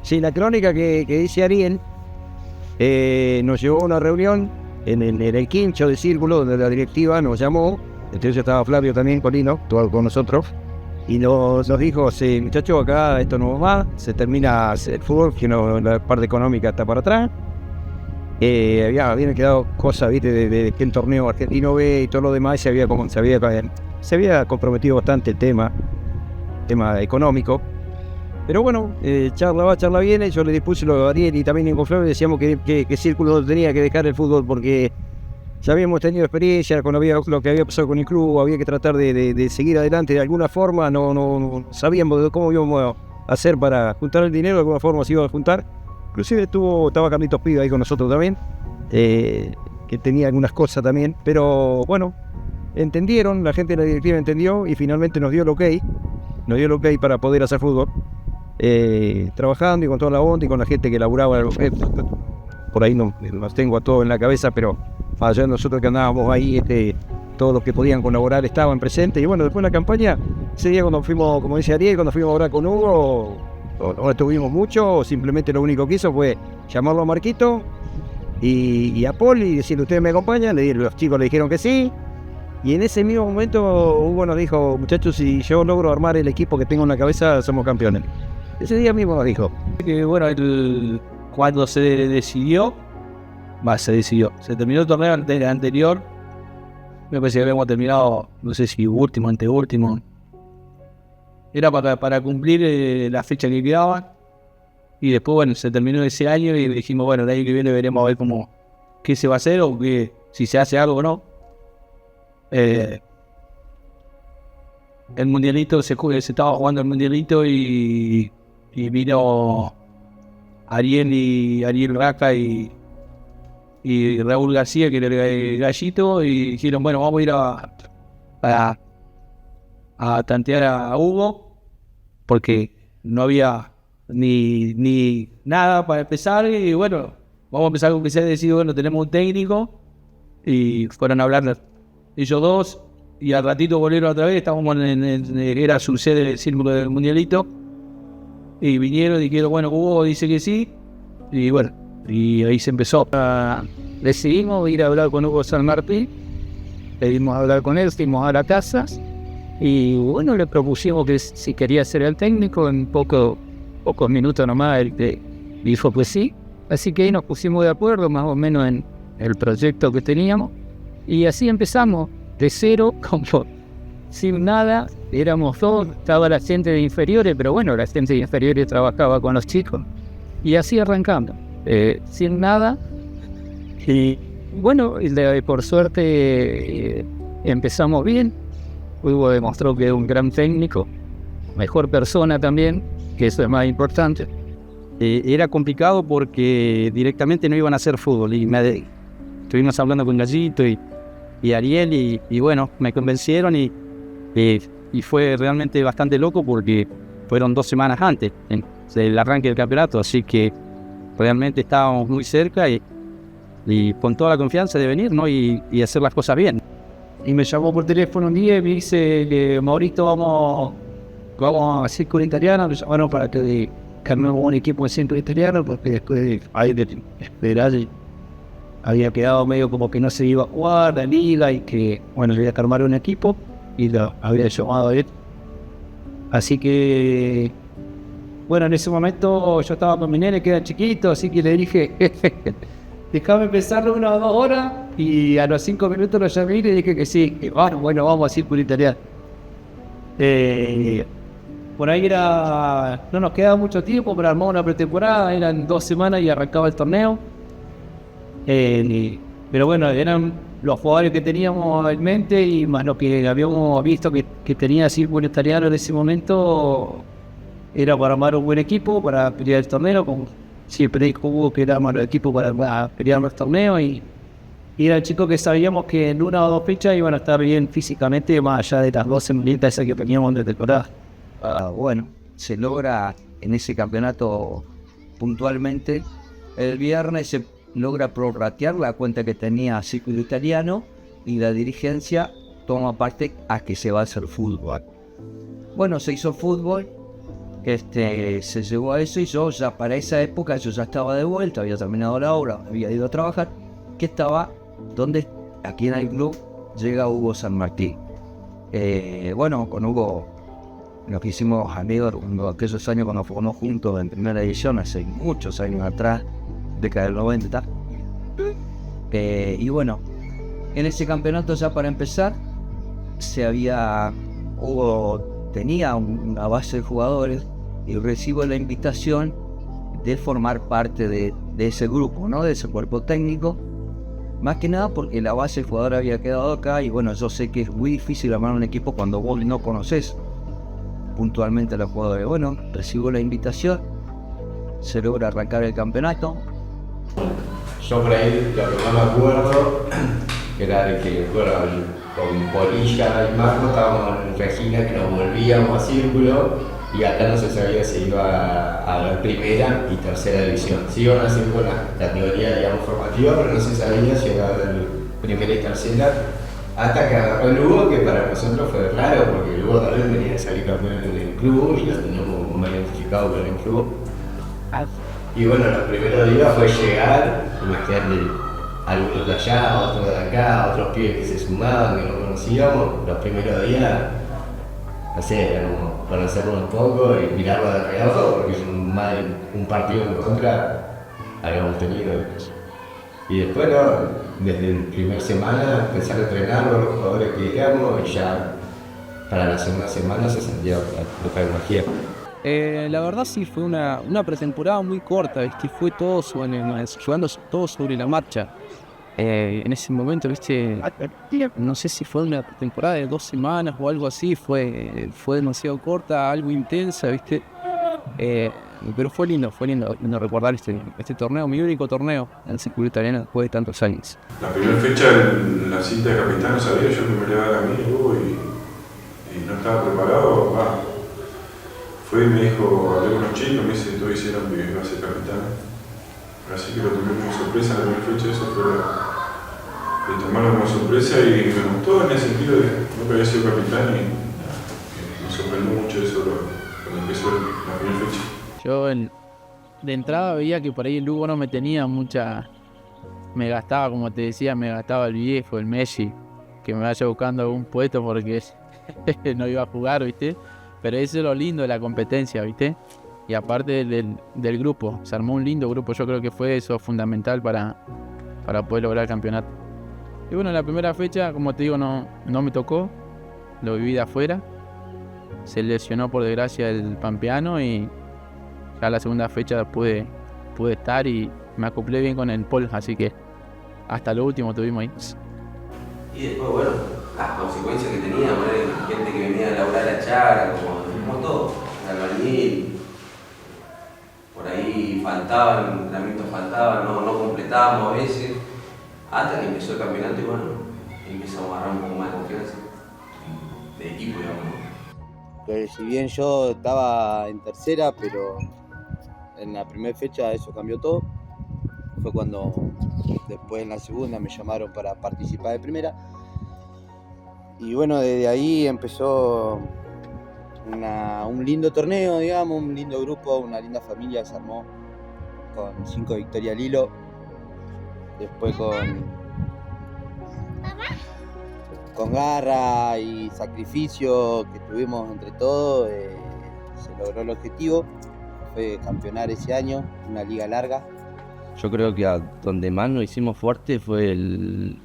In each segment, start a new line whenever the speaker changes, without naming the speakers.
Sí, la crónica que dice Ariel nos llevó a una reunión en el quincho de círculo donde la directiva nos llamó. Entonces estaba Flavio también, Colino, todo con nosotros. Y nos dijo, sí, muchachos, acá esto no va más, se termina el fútbol, que no, la parte económica está para atrás. Habían quedado cosas, ¿viste? De que el torneo argentino B y todo lo demás, se había comprometido bastante el tema económico. Pero bueno, charla viene, yo le dispuse lo de Ariel y también con Flavio, decíamos que Círculo tenía que dejar el fútbol porque ya habíamos tenido experiencia con lo que había pasado con el club, había que tratar de seguir adelante de alguna forma, no sabíamos cómo íbamos a hacer para juntar el dinero, de alguna forma se iba a juntar. Inclusive estaba Carlitos Pido ahí con nosotros también, que tenía algunas cosas también, pero bueno, entendieron, la gente de la directiva entendió y finalmente nos dio el ok para poder hacer fútbol, trabajando y con toda la onda y con la gente que laburaba. Por ahí no los tengo a todos en la cabeza, pero allá nosotros que andábamos ahí, todos los que podían colaborar estaban presentes. Y bueno, después de la campaña, ese día cuando fuimos, como dice Ariel, cuando fuimos a hablar con Hugo, no estuvimos mucho, simplemente lo único que hizo fue llamarlo a Marquito y a Paul y decirle, ¿ustedes me acompañan? Los chicos le dijeron que sí. Y en ese mismo momento Hugo nos dijo, muchachos, si yo logro armar el equipo que tengo en la cabeza, somos campeones. Ese día mismo nos dijo.
Que bueno, cuando se terminó el torneo anterior, me parece que habíamos terminado, no sé si último, anteúltimo. Era para cumplir la fecha que quedaba. Y después, bueno, se terminó ese año y dijimos, bueno, el año que viene veremos a ver qué se va a hacer o si se hace algo o no. El mundialito, se estaba jugando el mundialito y vino Ariel Raca y Raúl García, que era el gallito, y dijeron, bueno, vamos a ir a tantear a Hugo, porque no había ni nada para empezar, y bueno, vamos a empezar con que se ha decidido, bueno, tenemos un técnico, y fueron a hablar ellos dos, y al ratito volvieron otra vez, estábamos era su sede del Círculo del Mundialito, y vinieron y dijeron, bueno, Hugo dice que sí, y bueno, y ahí se empezó. Decidimos ir a hablar con Hugo San Martín, le dimos a hablar con él, fuimos a la casa, y bueno, le propusimos que si quería ser el técnico, en pocos minutos nomás, él dijo pues sí, así que ahí nos pusimos de acuerdo más o menos en el proyecto que teníamos, y así empezamos, de cero, como sin nada, éramos todos, estaba la gente de inferiores, pero bueno, la gente de inferiores trabajaba con los chicos, y así arrancamos, sin nada, y bueno, por suerte empezamos bien. Hugo demostró que es un gran técnico, mejor persona también, que eso es más importante. Era complicado porque directamente no iban a hacer fútbol, y estuvimos hablando con Gallito y Ariel, y bueno, me convencieron y fue realmente bastante loco porque fueron 2 semanas antes del arranque del campeonato, así que realmente estábamos muy cerca y con toda la confianza de venir, ¿no? y hacer las cosas bien. Y me llamó por teléfono un día y me dice que Maurito, vamos a Círculo Italiano. Me llamaron para que armemos un equipo de Círculo Italiano, porque después de esperar había quedado medio como que no se iba a jugar la liga y que, bueno, le iba a armar un equipo y lo había llamado a él. Así que, bueno, en ese momento yo estaba con mi nene que era chiquito, así que le dije, déjame empezarlo 1 o 2 horas, y a los 5 minutos lo llamé y le dije que sí, que bueno, vamos a Círculo Italiano. Por ahí no nos quedaba mucho tiempo para armar una pretemporada, eran 2 semanas y arrancaba el torneo. Pero bueno, eran los jugadores que teníamos en mente y más lo que habíamos visto que tenía Círculo Italiano en ese momento, era para armar un buen equipo, para pelear el torneo, como siempre dijo Hugo que era el equipo para pelear los torneos, y eran chicos que sabíamos que en 1 o 2 fechas iban a estar bien físicamente, más allá de las 2 semanitas esas que teníamos de temporada.
Bueno, se logra en ese campeonato puntualmente. El viernes se logra prorratear la cuenta que tenía Círculo Italiano y la dirigencia toma parte a que se va a hacer fútbol. Bueno, se hizo fútbol. Se llegó a eso y yo ya para esa época yo ya estaba de vuelta, había terminado la obra, había ido a trabajar, que estaba donde aquí en el club llega Hugo San Martín. Bueno, con Hugo nos hicimos amigos aquellos años cuando jugamos juntos en primera división, hace muchos años atrás, década del 90. Y bueno, en ese campeonato ya para empezar, Hugo tenía una base de jugadores y recibo la invitación de formar parte de ese grupo, ¿no? De ese cuerpo técnico. Más que nada porque la base de jugadores había quedado acá y bueno, yo sé que es muy difícil armar un equipo cuando vos no conoces puntualmente a los jugadores. Bueno, recibo la invitación, se logra arrancar el campeonato.
Yo por ahí lo que más me acuerdo era de que, bueno, con Polilla y Marco estábamos en Regina, que nos volvíamos a Círculo y acá no se sabía si iba a la primera y tercera división. Sí iban a hacer con la categoría, digamos, formativa, pero no se sabía si iba a haber primera y tercera. Hasta que agarró el Hugo, que para nosotros fue raro, porque el Hugo también venía a salir campeón en el club y lo teníamos muy identificado con el club. Y bueno, los primeros días fue llegar, imaginarle algunos de allá, otros de acá, otros pibes que se sumaban, que no conocíamos. Los primeros días, no sé, era como conocerlo un poco y mirarlo de reojo, porque más de un partido en contra habíamos tenido. Y después, ¿no? Desde la primera semana empezar a entrenar los jugadores que llegamos y ya para la segunda semana se sentía otra energía.
La verdad sí, fue una pretemporada muy corta, ¿viste? Fue todo jugando todo sobre la marcha. En ese momento, ¿viste? No sé si fue una temporada de 2 semanas o algo así, fue demasiado corta, algo intensa, ¿viste? Pero fue lindo recordar este torneo, mi único torneo en el Círculo Italiano después de tantos años.
La primera fecha en la cinta de capitán no sabía yo que me iba a dar a mí y no estaba preparado. Fue y me dijo, hablé con los chicos, me dice, todos hicieron que iba a ser capitán. Así que lo tomé como sorpresa en la primera fecha, eso fue de tomarlo como sorpresa y me gustó en el sentido de que nunca había sido capitán y me sorprendió mucho eso cuando empezó la primera fecha.
Yo de entrada veía que por ahí el Lugo no me tenía mucha... Me gastaba, como te decía, me gastaba el viejo, el Messi, que me vaya buscando algún puesto porque no iba a jugar, ¿viste? Pero eso es lo lindo de la competencia, ¿viste? Y aparte del grupo, se armó un lindo grupo, yo creo que fue eso fundamental para poder lograr el campeonato. Y bueno, la primera fecha, como te digo, no me tocó, lo viví de afuera, se lesionó por desgracia el pampeano y ya la segunda fecha pude estar y me acoplé bien con el Paul, así que hasta lo último tuvimos ahí.
Y después, bueno, las consecuencias que teníamos, gente que venía a laburar la chara, como todo, el albañil, por ahí faltaban, entrenamientos faltaban, no completábamos a veces, hasta que empezó el campeonato y bueno, empezamos a agarrar un poco más de confianza de equipo, digamos.
Si bien yo estaba en tercera, pero en la primera fecha eso cambió todo. Fue cuando después en la segunda me llamaron para participar de primera. Y bueno, desde ahí empezó un lindo torneo, digamos, un lindo grupo, una linda familia se armó con 5 victorias al hilo. Después con garra y sacrificio que tuvimos entre todos, se logró el objetivo, fue campeonar ese año, una liga larga.
Yo creo que donde más nos hicimos fuerte fue el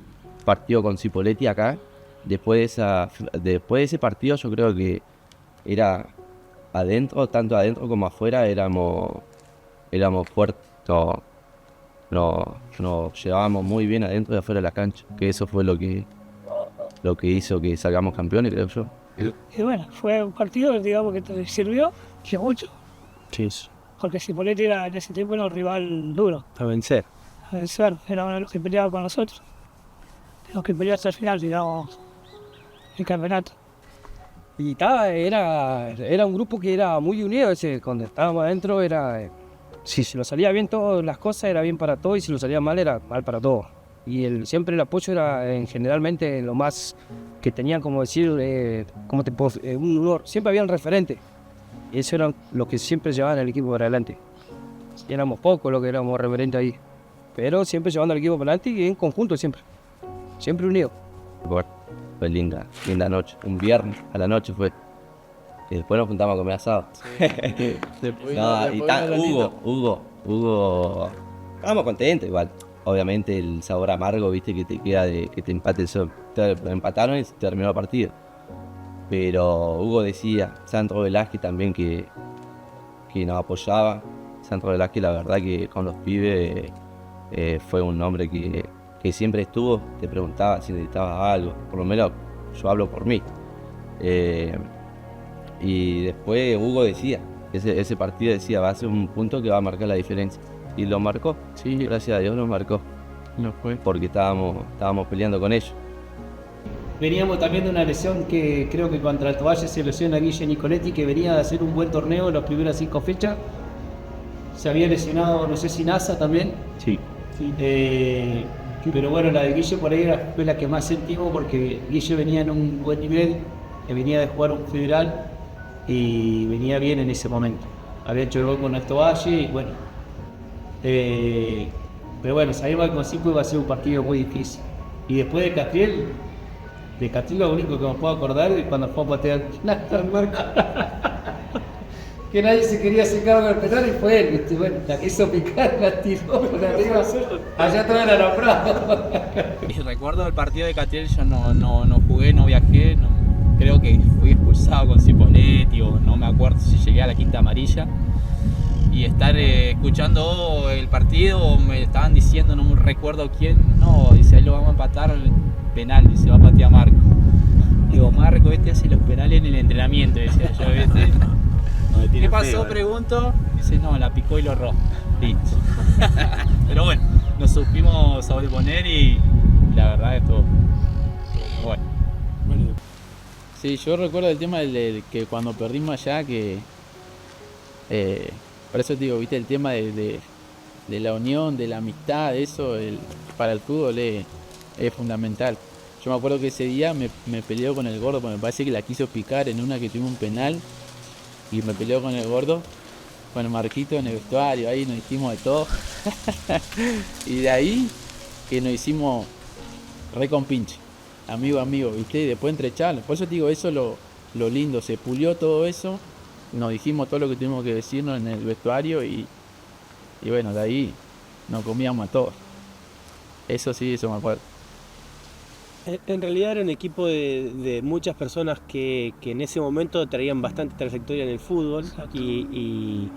partido con Cipolletti acá. Después de ese partido yo creo que era adentro, tanto adentro como afuera, éramos fuertes. Nos llevábamos muy bien adentro y afuera de la cancha, que eso fue lo que hizo que salgamos campeones, creo yo.
Y bueno, fue un partido, digamos, que te sirvió mucho.
Sí.
Porque Cipolletti era en ese tiempo un rival duro.
A vencer.
A vencer, era uno de los que peleaba con nosotros. Los que peleaba hasta el final, digamos, el campeonato.
Y era un grupo que era muy unido, cuando estábamos adentro si se nos salía bien todas las cosas era bien para todos y si nos salía mal era mal para todos. Y siempre el apoyo era generalmente lo más que tenían, como decir, un honor. Siempre había un referente. Y eso eran los que siempre llevaban al equipo para adelante. Y éramos pocos los que éramos referentes ahí. Pero siempre llevando al equipo para adelante y en conjunto siempre. Siempre unidos.
Bueno, fue linda noche. Un viernes a la noche fue. Y después nos juntamos a comer asado. Hugo. Estábamos contentos igual. Obviamente el sabor amargo, viste, que te queda de que te empate el sol. Empataron y se terminó el partido. Pero Hugo decía, Sandro Velázquez también que nos apoyaba. Sandro Velázquez, la verdad que con los pibes fue un hombre que siempre estuvo, te preguntaba si necesitabas algo. Por lo menos yo hablo por mí. Y después Hugo decía, ese partido decía, va a ser un punto que va a marcar la diferencia. Y lo marcó, sí, gracias a Dios lo marcó.
No fue.
Porque estábamos peleando con ellos.
Veníamos también de una lesión que creo que contra el Tovalle se lesiona Guille Nicoletti, que venía de hacer un buen torneo en las primeras 5 fechas. Se había lesionado, no sé si Nasa también.
Sí.
Pero bueno, la de Guille por ahí fue la que más sentimos porque Guille venía en un buen nivel, venía de jugar un federal y venía bien en ese momento. Había hecho el gol con Alto Valle y bueno. Pero bueno, sabíamos que con 5 iba a ser un partido muy difícil. Y después de Catriel lo único que me puedo acordar es cuando fue a patear al marco. Que nadie se quería hacer cargo del penal y fue él, ¿viste? Bueno, la quiso picar, la tiró por arriba, allá todo era nombrado.
Y recuerdo el partido de Catriel, yo no jugué, no viajé, creo que fui expulsado con Cipoletti o no me acuerdo si llegué a la quinta amarilla. Y estar escuchando el partido, me estaban diciendo, no me recuerdo quién, dice, ahí lo vamos a empatar el penal, dice, va a patear Marco. Digo, Marco, hace los penales en el entrenamiento, decía yo, ¿viste? ¿Qué pasó? Pregunto. Dice, no, la picó y lo erró. Listo. Pero bueno, nos supimos sobreponer y la verdad es todo bueno. Sí, yo recuerdo el tema de que cuando perdimos allá, que por eso te digo, viste, el tema de la unión, de la amistad, eso para el fútbol es fundamental. Yo me acuerdo que ese día me peleó con el gordo, porque me parece que la quiso picar en una que tuvimos un penal. Y me peleó con el gordo, con el Marquito en el vestuario, ahí nos hicimos de todo. Y de ahí que nos hicimos re compinche, amigo, ¿viste? Y después entre charlas. Por eso te digo, eso es lo lindo, se pulió todo eso, nos dijimos todo lo que tuvimos que decirnos en el vestuario y bueno, de ahí nos comíamos a todos. Eso sí, eso me acuerdo.
En realidad era un equipo de muchas personas que en ese momento traían bastante trayectoria en el fútbol y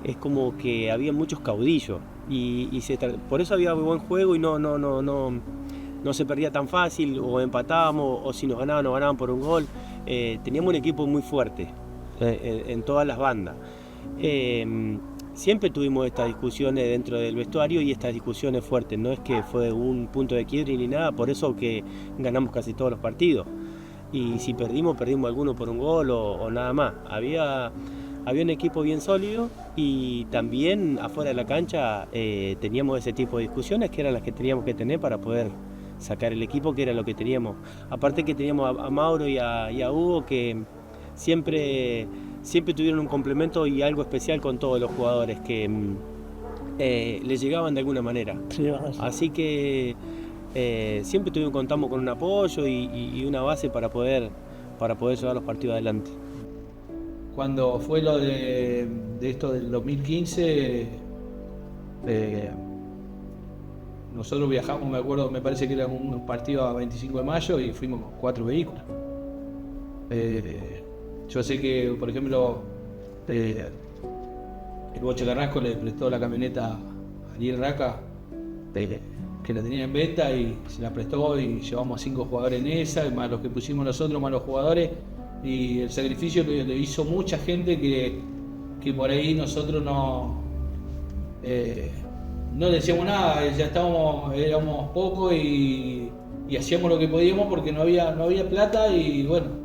es como que había muchos caudillos y por eso había buen juego y no se perdía tan fácil o empatábamos o si nos ganaban por un gol. Teníamos un equipo muy fuerte en todas las bandas. Siempre tuvimos estas discusiones dentro del vestuario y estas discusiones fuertes, no es que fue un punto de quiebre ni nada, por eso que ganamos casi todos los partidos. Y si perdimos alguno por un gol o nada más. Había un equipo bien sólido y también afuera de la cancha teníamos ese tipo de discusiones que eran las que teníamos que tener para poder sacar el equipo, que era lo que teníamos. Aparte que teníamos a Mauro y a Hugo que siempre tuvieron un complemento y algo especial con todos los jugadores que les llegaban de alguna manera. Así que siempre contamos con un apoyo y una base para poder llevar los partidos adelante.
Cuando fue lo de esto del 2015, nosotros viajamos, me acuerdo, me parece que era un partido a 25 de mayo y fuimos con 4 vehículos. Yo sé que, por ejemplo, el Boche Carrasco le prestó la camioneta a Ariel Raca, que la tenía en venta y se la prestó y llevamos a 5 jugadores en esa, más los que pusimos nosotros, más los jugadores. Y el sacrificio lo hizo mucha gente que por ahí nosotros no decíamos nada, ya éramos pocos y hacíamos lo que podíamos porque no había plata y bueno,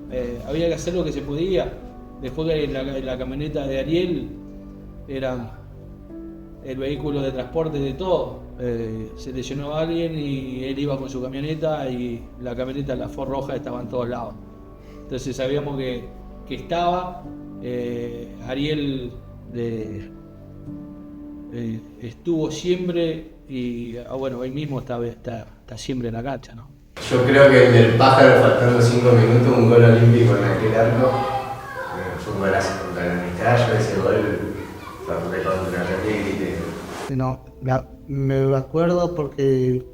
había que hacer lo que se podía. Después que la camioneta de Ariel era el vehículo de transporte de todo. Se le llenó a alguien y él iba con su camioneta y la camioneta, la Ford roja, estaba en todos lados. Entonces sabíamos que estaba, Ariel estuvo siempre y bueno, hoy mismo está siempre en la cancha, ¿no?
Yo creo que el del Pájaro, faltando 5 minutos, un gol olímpico en aquel arco, fue un golazo contra el Mestalla, ese gol fue contra el
No, me acuerdo porque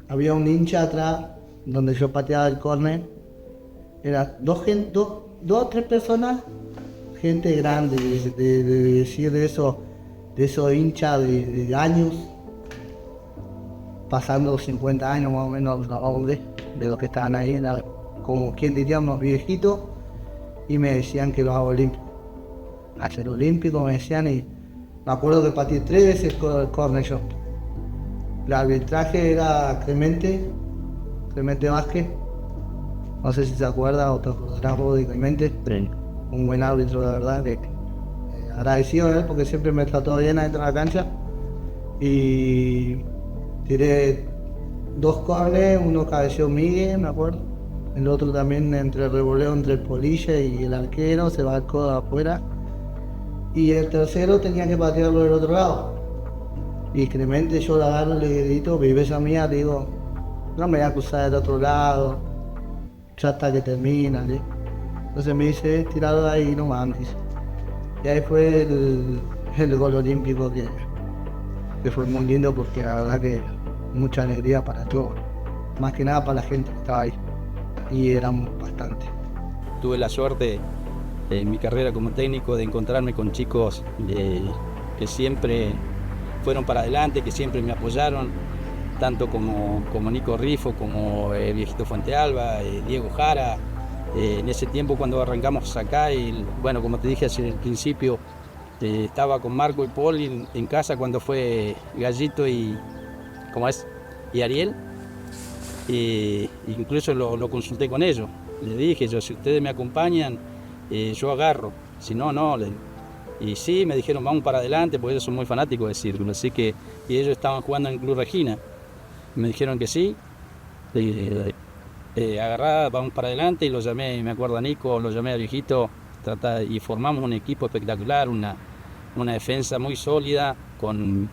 había un hincha atrás donde yo pateaba el córner. Eran dos o tres personas, gente grande, de decir de esos hinchas de años, pasando 50 años más o menos de los que estaban ahí, era como quien diría unos viejitos, y me decían que los hago olímpicos. Hacer olímpico me decían, y me acuerdo que pateé 3 veces el córner yo. El arbitraje era Clemente Vázquez, no sé si se acuerda o te acordarás vos de Clemente, un buen árbitro, la verdad, que agradecido a él porque siempre me trató bien adentro de la cancha. Y tiré 2 córneres, uno cabeció Miguel, me acuerdo, el otro también entre el revoleo entre el polilla y el arquero, se marcó de afuera, y el tercero tenía que patearlo del otro lado. Y Clemente, yo la agarro, le grito, viveza mía, le digo, no me voy a acusar del otro lado, ya hasta que termina, ¿sí? Entonces me dice, tirado de ahí nomás, dice. Y ahí fue el gol olímpico que fue muy lindo, porque la verdad que mucha alegría para todos, más que nada para la gente que estaba ahí, y éramos bastante.
Tuve la suerte en mi carrera como técnico de encontrarme con chicos que siempre fueron para adelante, que siempre me apoyaron, tanto como Nico Rifo, como Viejito Fuentealba, Diego Jara. En ese tiempo cuando arrancamos acá, y bueno, como te dije al principio, estaba con Marco y Paul en casa cuando fue Gallito y Ariel, incluso lo consulté con ellos. Les dije, si ustedes me acompañan, yo agarro, si no, no. Y sí, me dijeron, vamos para adelante, porque ellos son muy fanáticos de Círculo, así que, y ellos estaban jugando en el Club Regina. Me dijeron que sí, agarrá, vamos para adelante, y lo llamé, me acuerdo a Nico, lo llamé a Viejito, y formamos un equipo espectacular, una defensa muy sólida, con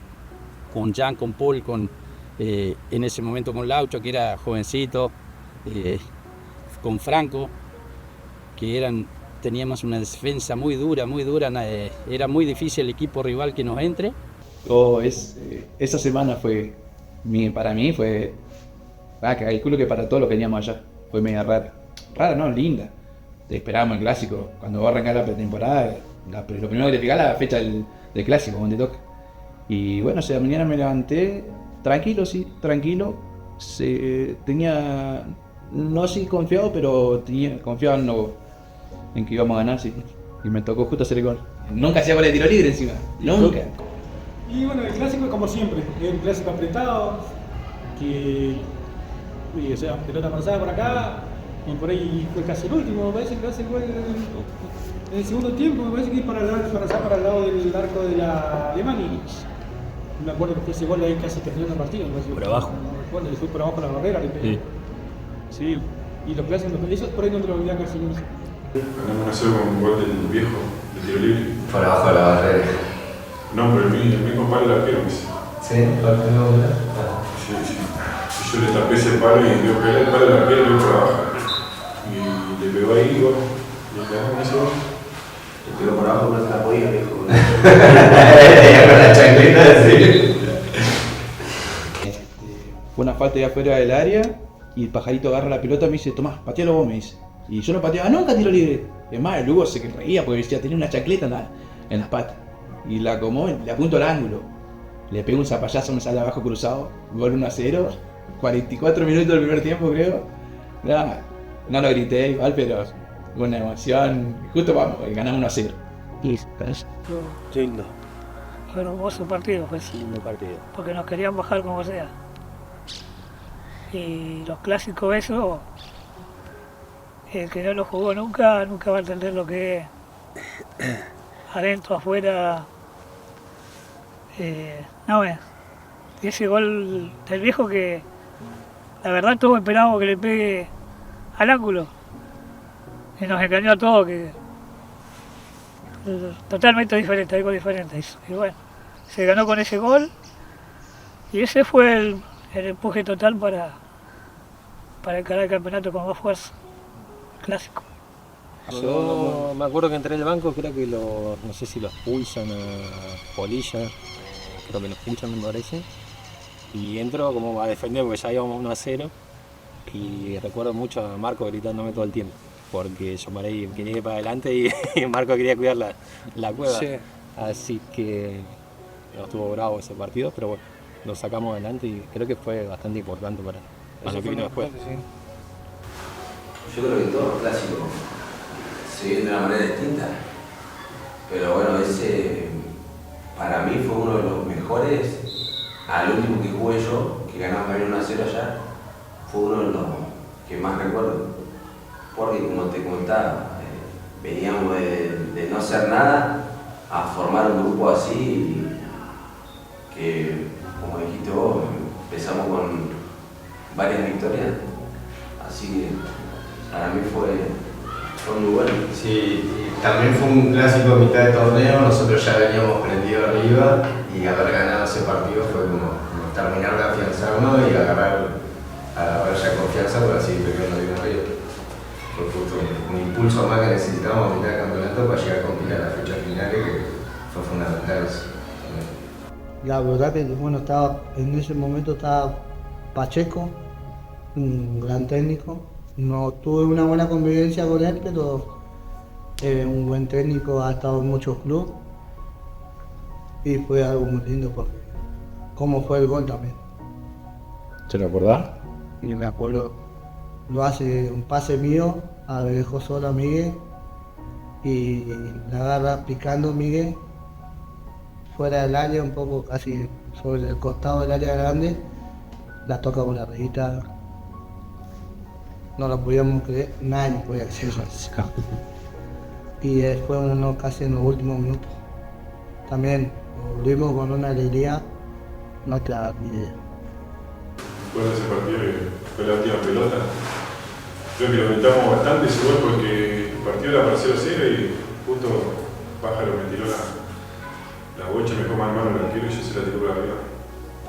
Jan, con Paul, en ese momento con Laucho, que era jovencito, con Franco, que teníamos una defensa muy dura, era muy difícil el equipo rival que nos entre.
Esa semana para mí fue, calculo que para todos los que veníamos allá, fue media rara no, linda. Te esperábamos el clásico, cuando va a arrancar la pretemporada, lo primero que te fijas es la fecha del clásico, donde toca. Y bueno, la mañana me levanté, tranquilo, tenía, no así confiado, pero confiado en que íbamos a ganar, sí. Y me tocó justo hacer el gol. Nunca hacía gol de tiro libre encima, nunca.
Y bueno, el clásico como siempre, es un clásico apretado, o sea, pelota pasada por acá, y por ahí fue casi el último, me parece que hace el gol en el segundo tiempo, me parece que es para el lado del arco de la Alemania. Me acuerdo que fue ese gol ahí casi terminando el partido.
Por abajo.
Bueno, le fue por abajo la barrera, le pegó. Sí, y los clásicos, eso por ahí no te lo olvidé casi nunca.
Ganamos 1-0 con un gol del viejo, de tiro libre.
Por abajo de la barrera.
No, pero el mismo palo del arquero, me dice.
¿Sí? ¿Palo del arquero?
Sí. Y yo le tapé ese palo y vio que era el palo del arquero y vio por abajo. Y le pegó ahí, bueno, y le ganamos ese gol.
Le pegó por abajo, no se la podía, viejo.
Con la chancleta, sí.
Fue una falta de afuera del área, y el Pajarito agarra la pelota y me dice, Tomás, patealo vos, me dice. Y yo no pateaba nunca tiro libre. Es más, el Hugo se reía porque decía, tenía una chancleta en las patas. Y la acomodó, le apunto al ángulo. Le pego un zapallazo, me sale abajo cruzado. Gol 1-0. 44 minutos del primer tiempo, creo. No lo grité igual, pero fue una emoción. Justo ganamos 1-0.
Lindo.
Fue un hermoso partido, pues.
Lindo partido.
Porque nos querían bajar como sea. Y los clásicos esos, el que no lo jugó nunca va a entender lo que es. Adentro, afuera. Y ese gol del viejo que la verdad todos esperábamos que le pegue al ángulo. Y nos engañó a todos que totalmente diferente, algo diferente. Y bueno, se ganó con ese gol y ese fue el empuje total para encarar el campeonato con más fuerza, clásico.
Yo me acuerdo que entré en el banco, creo que no sé si lo expulsan a Polilla, creo que lo expulsan, me parece. Y entro como a defender porque ya íbamos 1-0 y recuerdo mucho a Marco gritándome todo el tiempo. Porque yo para ahí quería ir para adelante y Marco quería cuidar la cueva. Sí. Así que no estuvo bravo ese partido, pero bueno, lo sacamos adelante y creo que fue bastante importante para lo que vino después.
Sí. Yo creo que todos los clásicos se viven de una manera distinta, pero bueno, ese para mí fue uno de los mejores. Al último que jugué yo, que ganamos también 1-0 allá, fue uno de los que más recuerdo. Porque como te comentaba, veníamos de no hacer nada a formar un grupo así que, como dijiste vos, empezamos con varias victorias. Así que para mí fue muy bueno.
Sí, también fue un clásico a mitad de torneo, nosotros ya veníamos prendido arriba y haber ganado ese partido fue como terminar de afianzarnos y agarrar ya confianza para seguir peleando bien arriba. Fue justo un impulso más que necesitábamos a mitad del campeonato para llegar con pila a las fechas finales, que fue fundamental eso.
La verdad que bueno, en ese momento estaba Pacheco, un gran técnico. No tuve una buena convivencia con él, pero un buen técnico, ha estado en muchos clubes y fue algo muy lindo porque cómo fue el gol también.
¿Se lo acordás?
Y me acuerdo, lo hace un pase mío, dejó solo a Miguel y la agarra picando Miguel fuera del área, un poco casi sobre el costado del área grande, la toca con la rejita. No lo podíamos creer, nadie podía creer eso. Y después casi en los últimos minutos. También volvimos con una alegría, no te da ni idea.
Después de ese partido que fue la última pelota, creo que lo aumentamos bastante ese gol porque el partido era para 0-0 y justo Pájaro me tiró la bocha, me dejó mal mano el arquero y yo se la tiró por arriba.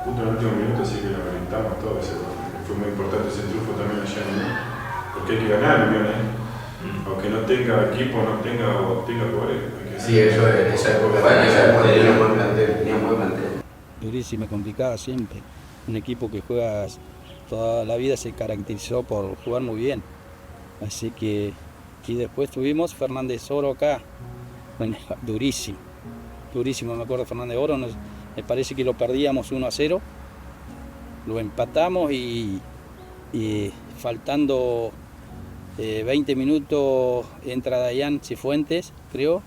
Justo en el último minuto, así que lo calentamos todo ese partido. Fue muy importante ese triunfo también allá en Unión, porque hay que ganar en Unión, aunque no tenga equipo, no tenga jugadores.
Sí, eso en esa época tenía un buen plantel.
Durísimo, complicada siempre. Un equipo que juega toda la vida se caracterizó por jugar muy bien. Así que, y después tuvimos Fernández Oro acá. Bueno, durísimo, me acuerdo Fernández Oro, me parece que lo perdíamos 1-0. Lo empatamos y faltando 20 minutos entra Dayan Cifuentes, creo.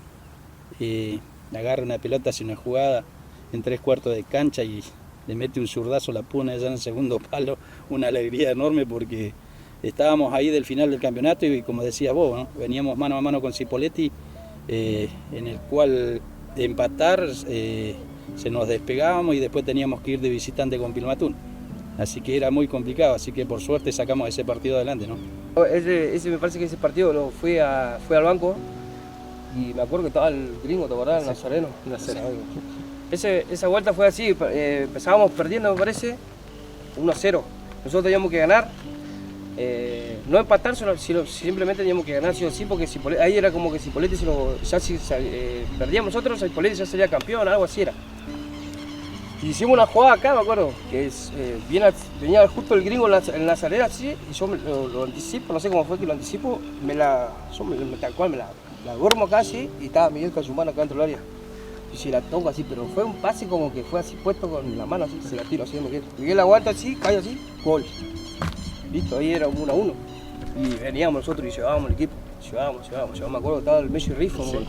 Agarra una pelota, hace una jugada en 3/4 de cancha y le mete un zurdazo, la pone allá en el segundo palo. Una alegría enorme porque estábamos ahí del final del campeonato y como decías vos, ¿no? Veníamos mano a mano con Cipolletti, en el cual de empatar se nos despegábamos y después teníamos que ir de visitante con Pilmatún. Así que era muy complicado, así que por suerte sacamos ese partido adelante, ¿no?
Me parece que ese partido fui al banco y me acuerdo que estaba el gringo, ¿te acordás? El Nazareno. Esa vuelta fue así, empezábamos perdiendo, me parece, 1-0. Nosotros teníamos que ganar, no empatar, simplemente teníamos que ganar sí o sí, porque ahí era como que Cipolletti, si perdíamos nosotros, Cipolletti ya sería campeón, algo así era. Y hicimos una jugada acá, me acuerdo, que venía justo el gringo en la salera así, y yo lo anticipo, no sé cómo fue que lo anticipo, tal cual me la duermo casi, y estaba Miguel con su mano acá dentro del área. Y se la toco así, pero fue un pase como que fue así puesto con la mano así, se la tiro así a Miguel. Miguel aguanta así, cae así, gol. Listo, ahí era 1-1. Y veníamos nosotros y llevábamos el equipo, llevábamos. Me acuerdo que estaba el Messi Rifo, sí.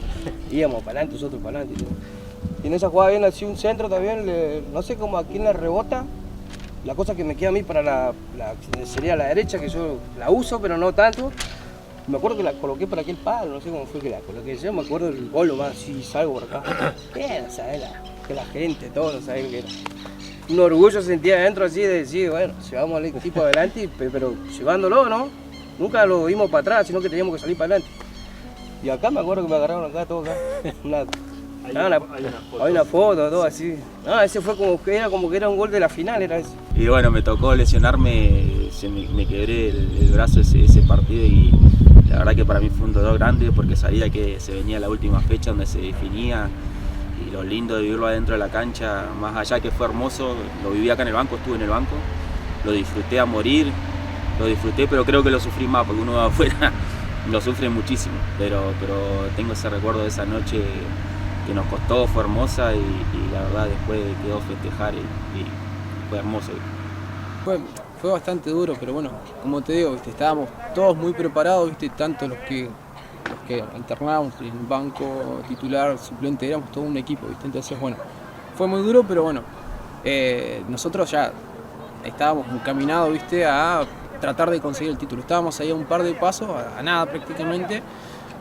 Íbamos para adelante, nosotros para adelante. Y en esa jugada viene así un centro también, no sé cómo a quién la rebota. La cosa que me queda a mí para sería la derecha, que yo la uso, pero no tanto. Me acuerdo que la coloqué para aquel palo, no sé cómo fue que la coloqué. Yo me acuerdo del gol más, así salgo por acá. ¿Sabes? Que la gente, todos saben que era. Un orgullo sentía adentro así de decir, bueno, llevamos al equipo adelante, pero llevándolo, ¿no? Nunca lo vimos para atrás, sino que teníamos que salir para adelante. Y acá me acuerdo que me agarraron acá, todo acá. Hay una foto, todo así. No, ese fue como que era un gol de la final, era ese.
Y bueno, me tocó lesionarme, me quebré el brazo ese partido y la verdad que para mí fue un dolor grande porque sabía que se venía la última fecha donde se definía y lo lindo de vivirlo adentro de la cancha, más allá que fue hermoso, lo viví acá en el banco, estuve en el banco, lo disfruté a morir, pero creo que lo sufrí más porque uno de afuera lo sufre muchísimo, pero tengo ese recuerdo de esa noche que nos costó, fue hermosa y la verdad después quedó festejar y fue hermoso.
Fue bastante duro, pero bueno, como te digo, ¿viste? Estábamos todos muy preparados, ¿viste? Tanto los que alternábamos en el banco titular, suplente, éramos todo un equipo, ¿viste? Entonces, bueno, fue muy duro, pero bueno, nosotros ya estábamos encaminados, ¿viste? A tratar de conseguir el título. Estábamos ahí a un par de pasos, a nada prácticamente.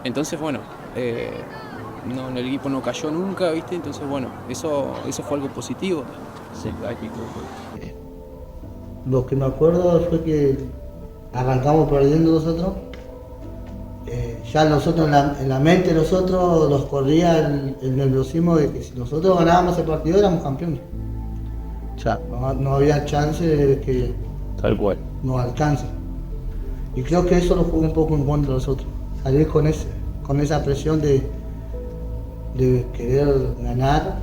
Entonces, bueno, el equipo no cayó nunca, ¿viste? Entonces, bueno, eso fue algo positivo.
Sí,
lo que me acuerdo fue que arrancamos perdiendo nosotros. Ya nosotros en la mente nosotros nos corría el nerviosismo de que si nosotros ganábamos el partido éramos campeones. Ya, no había chance de que
tal cual
nos alcance. Y creo que eso lo jugó un poco en contra de nosotros. Salir con esa presión de querer ganar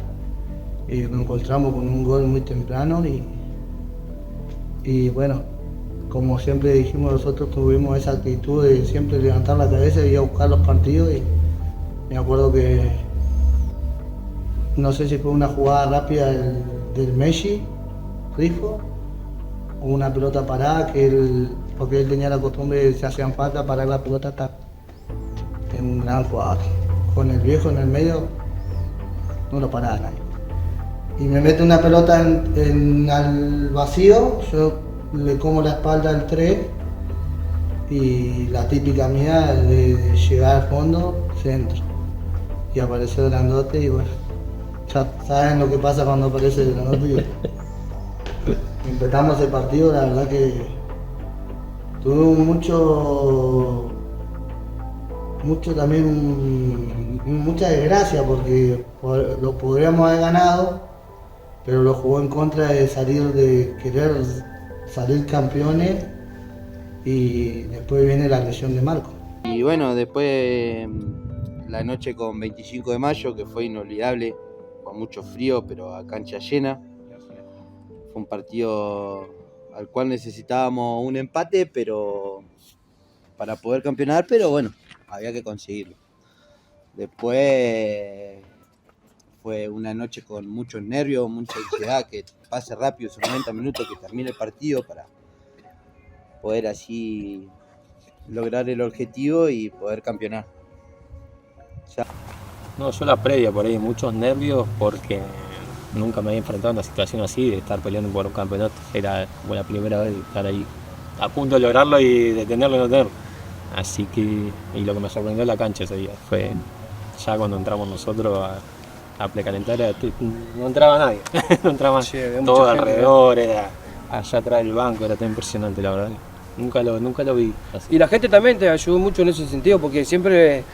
y nos encontramos con un gol muy temprano y bueno, como siempre dijimos nosotros, tuvimos esa actitud de siempre levantar la cabeza y ir a buscar los partidos y me acuerdo que no sé si fue una jugada rápida del Messi, Rifo, o una pelota parada porque él tenía la costumbre de se hacían falta parar la pelota hasta en un gran jugador. Con el viejo en el medio no lo paraba nadie. Y me mete una pelota al vacío, yo le como la espalda al 3 y la típica mía de llegar al fondo, centro. Y apareció grandote y bueno, ya saben lo que pasa cuando aparece el grandote. Empezamos el partido, la verdad que tuvimos mucha desgracia porque lo podríamos haber ganado, pero lo jugó en contra de querer salir campeones y después viene la lesión de Marco.
Y bueno, después la noche con 25 de mayo, que fue inolvidable, con mucho frío, pero a cancha llena. Fue un partido al cual necesitábamos un empate, pero para poder campeonar, pero bueno, había que conseguirlo. Después fue una noche con muchos nervios, mucha ansiedad, que pase rápido esos 90 minutos, que termine el partido para poder así lograr el objetivo y poder campeonar.
No, yo la previa por ahí, muchos nervios porque nunca me había enfrentado a una situación así, de estar peleando por un campeonato. Era la primera vez de estar ahí a punto de lograrlo y de tenerlo y no tenerlo. Así que, y lo que me sorprendió en la cancha ese día fue ya cuando entramos nosotros a precalentar, no entraba nadie, no entraba sí, todo alrededor, era allá atrás del banco, era tan impresionante la verdad. Nunca lo vi así.
Y la gente también te ayudó mucho en ese sentido porque siempre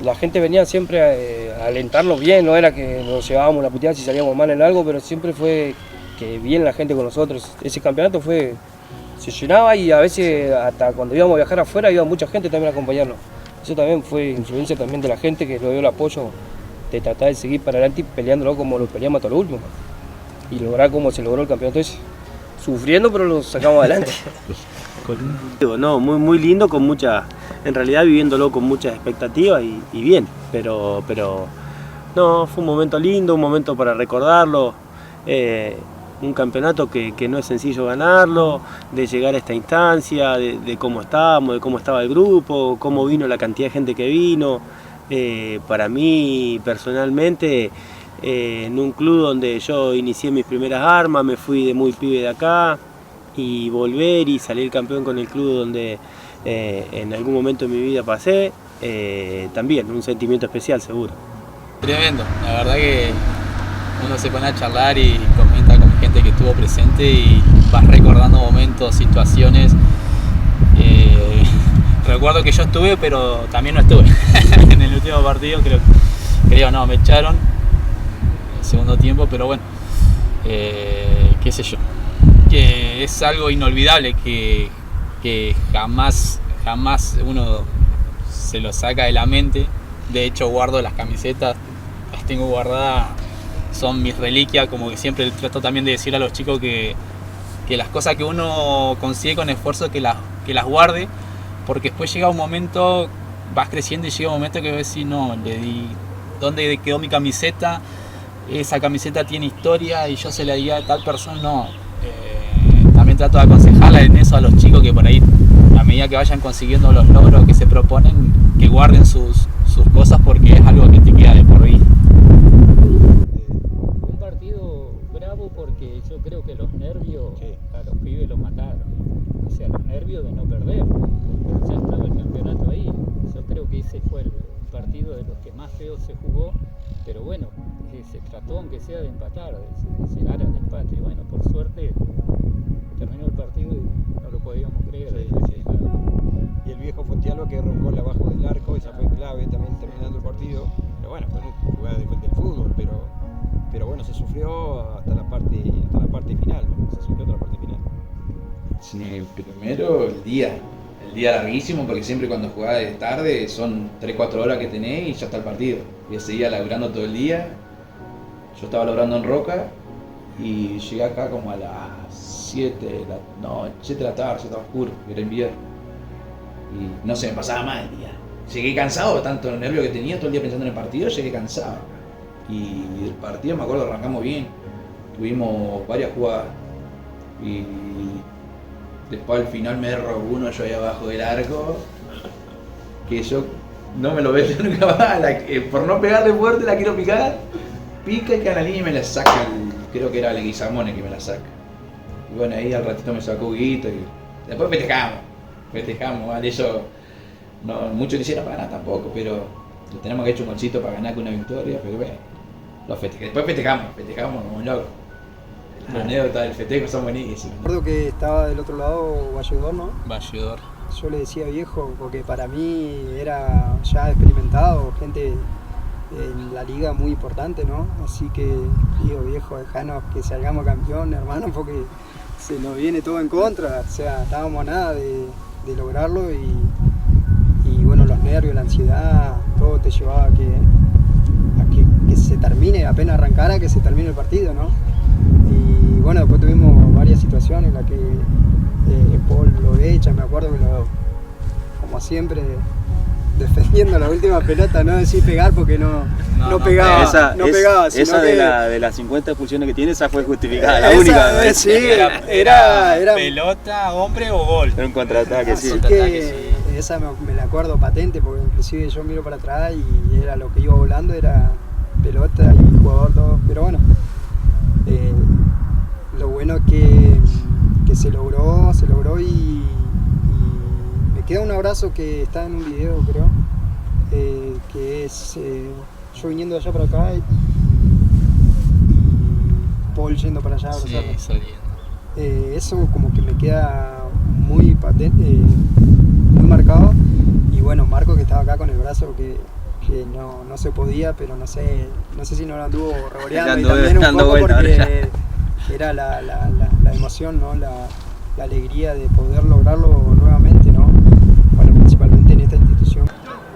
la gente venía siempre a alentarnos bien, no era que nos llevábamos la puteada si salíamos mal en algo, pero siempre fue que bien la gente con nosotros. Ese campeonato se llenaba y a veces hasta cuando íbamos a viajar afuera iba mucha gente también a acompañarnos. Eso también fue influencia también de la gente que nos dio el apoyo de tratar de seguir para adelante y peleándolo como lo peleamos hasta lo último. Y lograr como se logró el campeonato ese. Sufriendo, pero lo sacamos adelante.
No, muy lindo, en realidad viviéndolo con muchas expectativas y bien, pero no, fue un momento lindo, un momento para recordarlo, un campeonato que no es sencillo ganarlo, de llegar a esta instancia, de cómo estábamos, de cómo estaba el grupo, cómo vino la cantidad de gente que vino. Para mí personalmente, en un club donde yo inicié mis primeras armas, me fui de muy pibe de acá, y volver y salir campeón con el club donde en algún momento de mi vida pasé, también un sentimiento especial seguro.
Tremendo, la verdad que uno se pone a charlar y comenta con gente que estuvo presente y vas recordando momentos, situaciones recuerdo que yo estuve, pero también no estuve en el último partido, creo no, me echaron el segundo tiempo, pero bueno, qué sé yo, que es algo inolvidable que jamás uno se lo saca de la mente. De hecho, guardo las camisetas, las tengo guardadas, son mis reliquias, como que siempre trato también de decir a los chicos que las cosas que uno consigue con esfuerzo que las guarde, porque después llega un momento, vas creciendo y llega un momento que ves, no, ¿dónde quedó mi camiseta? Esa camiseta tiene historia y yo se la di a tal persona, no. También trato de aconsejarla en eso a los chicos, que por ahí, a medida que vayan consiguiendo los logros que se proponen, que guarden sus cosas, porque es algo que te queda de por vida.
Un partido bravo porque yo creo que los nervios a los pibes los mataron. O sea, los nervios de no perder, porque ya estaba el campeonato ahí. Yo creo que ese fue el partido de los que más feo se jugó, pero bueno, se trató aunque sea de empatar, de llegar al empate. Y bueno, por suerte terminó el partido y no lo podíamos creer.
Y el viejo Fuentealba que arrancó el abajo del arco, esa fue clave también terminando el partido. Pero bueno, fue una jugada del fútbol, pero bueno, se sufrió hasta la parte final, ¿no? Se sufrió hasta la parte final.
Sí, primero el día larguísimo, porque siempre cuando jugás de tarde son 3-4 horas que tenés y ya está el partido. Y ese día laburando todo el día. Yo estaba laburando en Roca y llegué acá como a las 7 de la tarde, ya estaba oscuro, era invierno. Y no se me pasaba mal el día. Llegué cansado, tanto el nervio que tenía, todo el día pensando en el partido, llegué cansado. Y el partido, me acuerdo, arrancamos bien. Tuvimos varias jugadas. Y después al final me erró uno yo ahí abajo del arco, que yo no me lo veo nunca más. Por no pegarle fuerte la quiero picar, pica y queda en la línea y me la saca, creo que era el Guizamón el que me la saca. Y bueno, ahí al ratito me sacó Huguito y después festejamos, ¿vale? Eso, no, muchos quisieron para ganar tampoco, pero le tenemos que echar un bolsito para ganar con una victoria, pero bueno, después festejamos como un loco. Las anécdotas del festejo son buenísimas.
Recuerdo que estaba del otro lado Valledor, ¿no?
Valledor.
Yo le decía viejo, porque para mí era ya experimentado, gente en la liga muy importante, ¿no? Así que digo, viejo, dejanos que salgamos campeón, hermano, porque se nos viene todo en contra. O sea, estábamos a nada de lograrlo y bueno, los nervios, la ansiedad, todo te llevaba a que se termine, apenas arrancara, que se termine el partido, ¿no? Y bueno, después tuvimos varias situaciones en las que Paul lo echa, me acuerdo que como siempre, defendiendo la última pelota, no decir pegar porque no pegaba, no pegaba.
Esa de las 50 expulsiones que tiene, esa fue justificada, la única. ¿No?
Sí, era
pelota, hombre o gol.
Era un contraataque, sí.
Así que esa me la acuerdo patente, porque inclusive yo miro para atrás y era lo que iba volando, era pelota y jugador todo, pero bueno. Lo bueno es que se logró y me queda un abrazo que está en un video, creo, que es yo viniendo de allá para acá y Paul yendo para allá a abrazarlo.
Sí, saliendo.
Eso como que me queda muy patente, muy marcado. Y bueno, Marco que estaba acá con el brazo que no se podía, pero no sé si no lo anduvo revoleando y también un poco porque era la emoción, ¿no? La alegría de poder lograrlo nuevamente, ¿no? Bueno, principalmente en esta institución.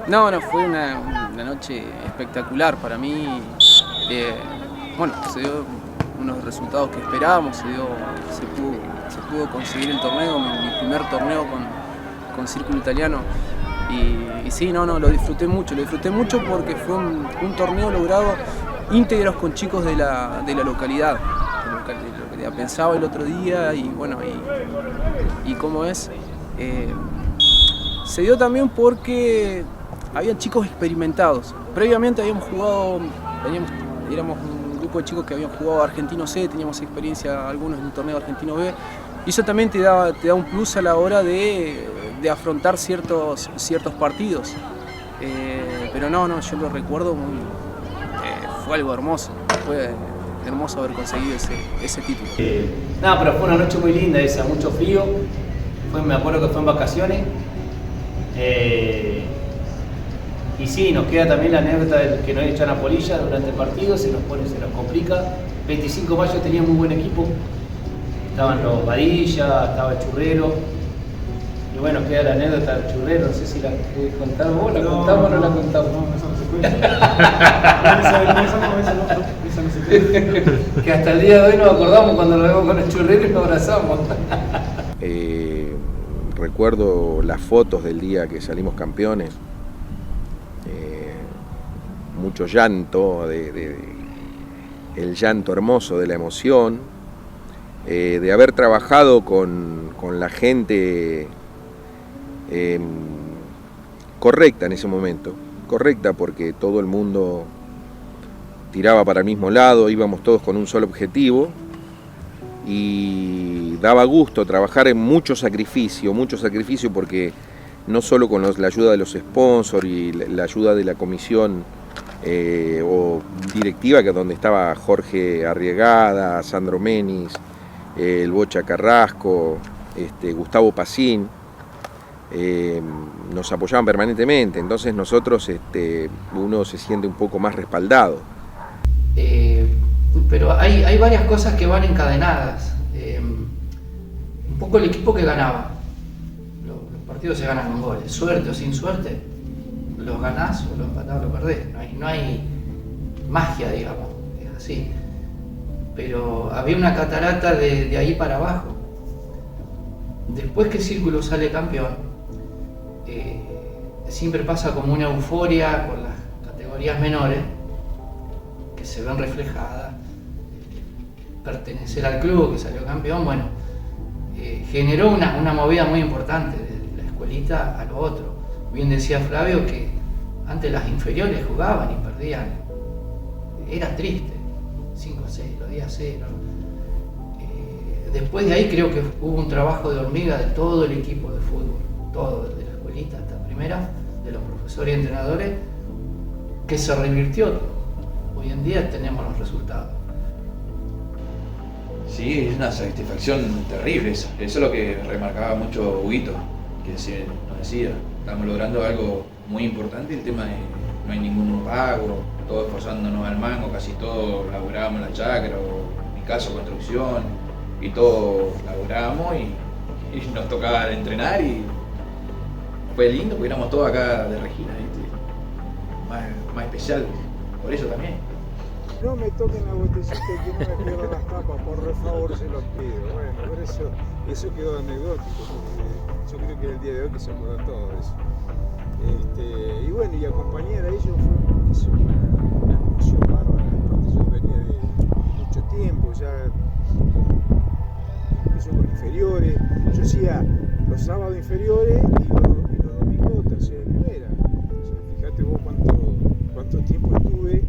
No, fue una noche espectacular para mí. Bueno, se dio unos resultados que esperábamos, se pudo conseguir el torneo, mi primer torneo con Círculo Italiano. Y sí, lo disfruté mucho porque fue un torneo logrado íntegros con chicos de la localidad. Pensaba el otro día y bueno, y cómo es. Se dio también porque había chicos experimentados. Previamente éramos un grupo de chicos que habían jugado Argentino C, teníamos experiencia algunos en el torneo Argentino B. Y eso también te da un plus a la hora de afrontar ciertos partidos. Pero yo lo recuerdo fue algo hermoso. Fue hermoso haber conseguido ese título.
Pero fue una noche muy linda esa, mucho frío. Me acuerdo que fue en vacaciones
Y sí, nos queda también la anécdota de que nos echan a Polilla durante el partido, se nos complica. 25 de mayo tenía muy buen equipo, estaban los Badilla, estaba el Churrero. Y bueno, queda la anécdota del Churrero, no sé si la querés contar vos, ¿la contamos o no la contamos?
No, eso no se puede.
Que hasta el día de hoy nos acordamos cuando nos vemos con el Churrero y nos abrazamos.
Recuerdo las fotos del día que salimos campeones, mucho llanto, el llanto hermoso de la emoción, de haber trabajado con la gente correcta en ese momento, correcta porque todo el mundo tiraba para el mismo lado, íbamos todos con un solo objetivo y daba gusto trabajar en mucho sacrificio porque no solo con la ayuda de los sponsors y la ayuda de la comisión o directiva, que es donde estaba Jorge Arriegada, Sandro Menis, el Bocha Carrasco, Gustavo Pacín, nos apoyaban permanentemente, entonces nosotros uno se siente un poco más respaldado.
Pero hay varias cosas que van encadenadas. Un poco el equipo que ganaba. Los partidos se ganan con goles. Suerte o sin suerte, los ganás o los empatás o los perdés. No hay magia, digamos. Es así. Pero había una catarata de ahí para abajo. Después que Círculo sale campeón, siempre pasa como una euforia con las categorías menores que se ven reflejadas. Pertenecer al club que salió campeón, bueno, generó una movida muy importante de la escuelita a lo otro. Bien decía Flavio que antes las inferiores jugaban y perdían, era triste, 5-6, los días 0. Después de ahí creo que hubo un trabajo de hormiga de todo el equipo de fútbol, todo, desde la escuelita hasta primera, de los profesores y entrenadores, que se revirtió. Hoy en día tenemos los resultados.
Sí, es una satisfacción terrible eso. Eso es lo que remarcaba mucho Huguito, que nos decía, estamos logrando algo muy importante, el tema de no hay ningún pago, todos esforzándonos al mango, casi todos laburábamos en la chacra, o en mi caso construcción, y todos laburábamos y nos tocaba entrenar y fue lindo porque éramos todos acá de Regina, ¿viste? Más especial, por eso también.
No me toquen la botellita y que no me pierdan las tapas, por favor se los pido. Bueno, por eso quedó anecdótico, porque yo creo que el día de hoy que se acuerda todo de eso. Y bueno, y acompañar a ellos fue una emoción bárbara, aparte yo venía de mucho tiempo, ya empezó con inferiores, yo hacía los sábados inferiores y los domingos tercera y primera. Entonces, fíjate vos cuánto tiempo estuve,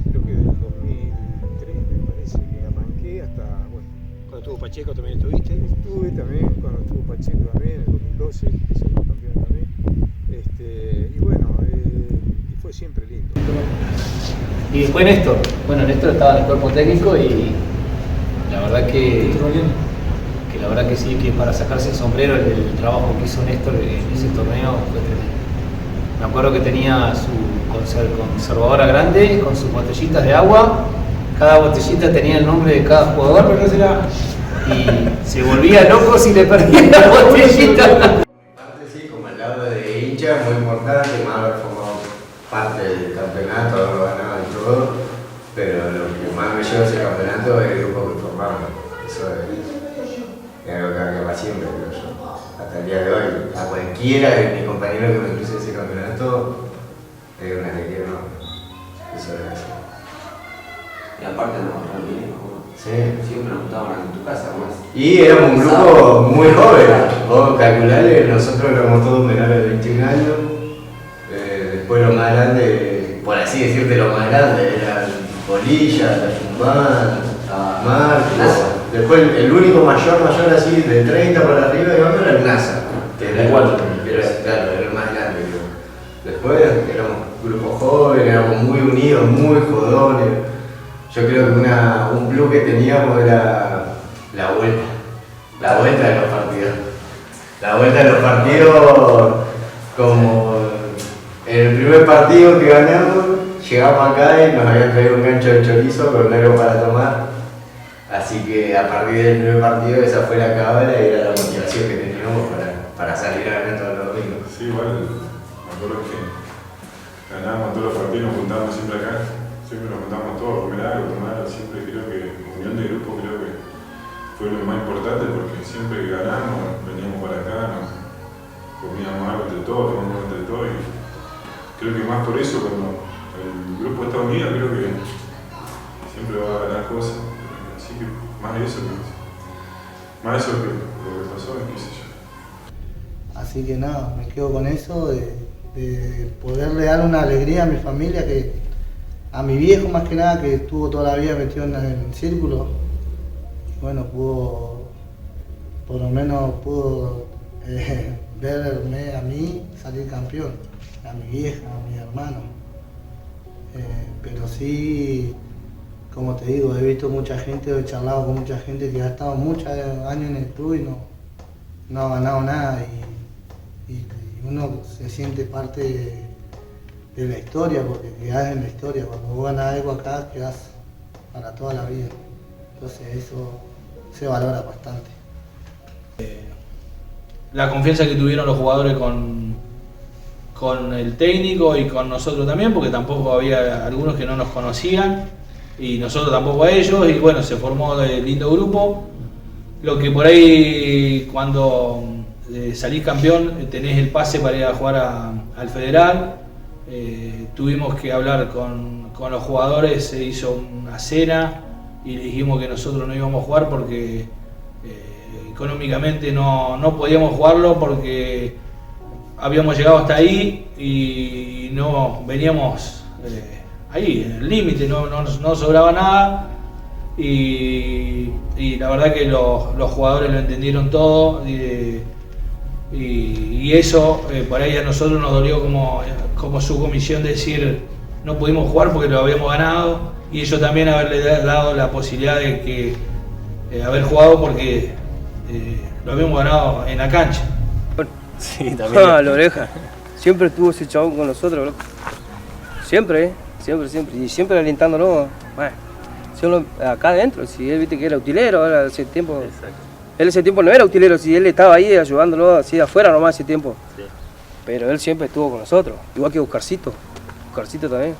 creo que del 2003 me parece que arranqué hasta, bueno.
Cuando estuvo Pacheco también estuviste.
Estuve también, cuando estuvo Pacheco también, en el 2012, que salió campeón también. Y bueno, y fue siempre lindo.
Y después Néstor. Bueno, Néstor estaba en el cuerpo técnico y la verdad que la verdad que sí, que para sacarse el sombrero el trabajo que hizo Néstor en ese torneo fue tremendo. Me acuerdo que tenía su conservadora grande con sus botellitas de agua, cada botellita tenía el nombre de cada jugador y se volvía loco si le perdía la botellita.
Aparte sí, como el lado de hincha muy importante, más haber formado parte del campeonato, haberlo ganado y todo, pero lo que más me lleva ese campeonato es el grupo que formamos. Eso es algo que va siempre, creo yo. Hasta el día de hoy, a cualquiera de mis compañeros que me cruce ese campeonato, es una alegría enorme. Eso es así.
Y aparte nos reunimos,
sí.
Siempre nos juntábamos en tu casa más.
Y éramos un grupo muy joven. Vos calculale, nosotros éramos todos menores de 21 años. Después lo más grande, por así decirte lo más grande, eran Polilla, Tayumbán, Marcos. Después el único mayor así de 30 para arriba digamos, era el NASA. Que era igual, claro, era el más grande. Creo. Después éramos grupos jóvenes, éramos muy unidos, muy jodones. Yo creo que un plus que teníamos era la vuelta de los partidos. La vuelta de los partidos como en el primer partido que ganamos, llegamos acá y nos habían traído un gancho de chorizo con algo para tomar. Así que a partir del primer partido esa fue la cábala y era la motivación que teníamos para salir a ganar todos los domingos.
Sí, igual, me acuerdo que ganábamos todos los partidos, nos juntábamos siempre acá, siempre nos juntábamos todos a comer algo, tomar algo, siempre creo que unión de grupo creo que fue lo más importante porque siempre que ganábamos veníamos para acá, nos comíamos algo entre todos, tomábamos algo entre todos y creo que más por eso cuando el grupo está unido creo que siempre va a ganar cosas, así que más eso que lo que pasó, qué sé yo.
Así que nada, me quedo con eso de poderle dar una alegría a mi familia, a mi viejo más que nada, que estuvo toda la vida metido en el círculo. Y bueno, por lo menos pudo verme a mí salir campeón, a mi vieja, a mi hermano. Pero sí, como te digo, he visto mucha gente, he charlado con mucha gente que ha estado muchos años en el club y no ha ganado nada. Y uno se siente parte de la historia, porque quedás en la historia. Cuando vos ganás algo acá, quedás para toda la vida. Entonces eso se valora bastante.
La confianza que tuvieron los jugadores con el técnico y con nosotros también, porque tampoco había algunos que no nos conocían y nosotros tampoco a ellos, y bueno, se formó el lindo grupo. Lo que por ahí cuando salís campeón tenés el pase para ir a jugar al Federal. Tuvimos que hablar con los jugadores, se hizo una cena y le dijimos que nosotros no íbamos a jugar porque económicamente no podíamos jugarlo porque habíamos llegado hasta ahí y no veníamos ahí, en el límite, no sobraba nada y la verdad que los jugadores lo entendieron todo y eso por ahí a nosotros nos dolió como su comisión decir no pudimos jugar porque lo habíamos ganado y ellos también haberle dado la posibilidad de que haber jugado porque lo habíamos ganado en la cancha.
Sí, también. La oreja. Siempre estuvo ese chabón con nosotros, loco. Siempre. Y siempre alentándonos. Bueno, acá adentro, si él viste que era utilero, ahora hace tiempo. Exacto. Él ese tiempo no era utilero, si él estaba ahí ayudándolo así de afuera nomás ese tiempo. Sí. Pero él siempre estuvo con nosotros, igual que Oscarcito también.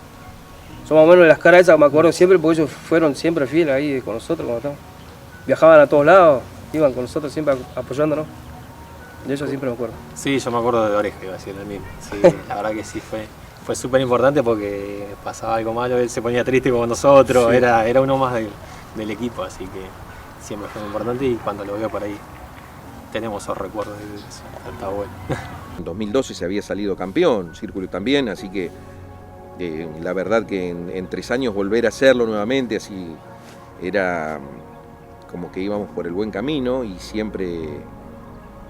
Son más o menos de las caras esas, me acuerdo siempre, porque ellos fueron siempre fieles ahí con nosotros cuando estábamos. Viajaban a todos lados, iban con nosotros siempre apoyándonos. De eso siempre me acuerdo.
Sí, yo me acuerdo de Oreja, iba a decir el mismo. Sí, la verdad que sí, fue súper importante porque pasaba algo malo, él se ponía triste con nosotros, sí. Era uno más del equipo, así que siempre fue muy importante y cuando lo veo por ahí tenemos esos recuerdos de eso, está bueno.
En 2012 se había salido campeón, Círculo también, así que la verdad que en 3 años volver a hacerlo nuevamente, así era como que íbamos por el buen camino y siempre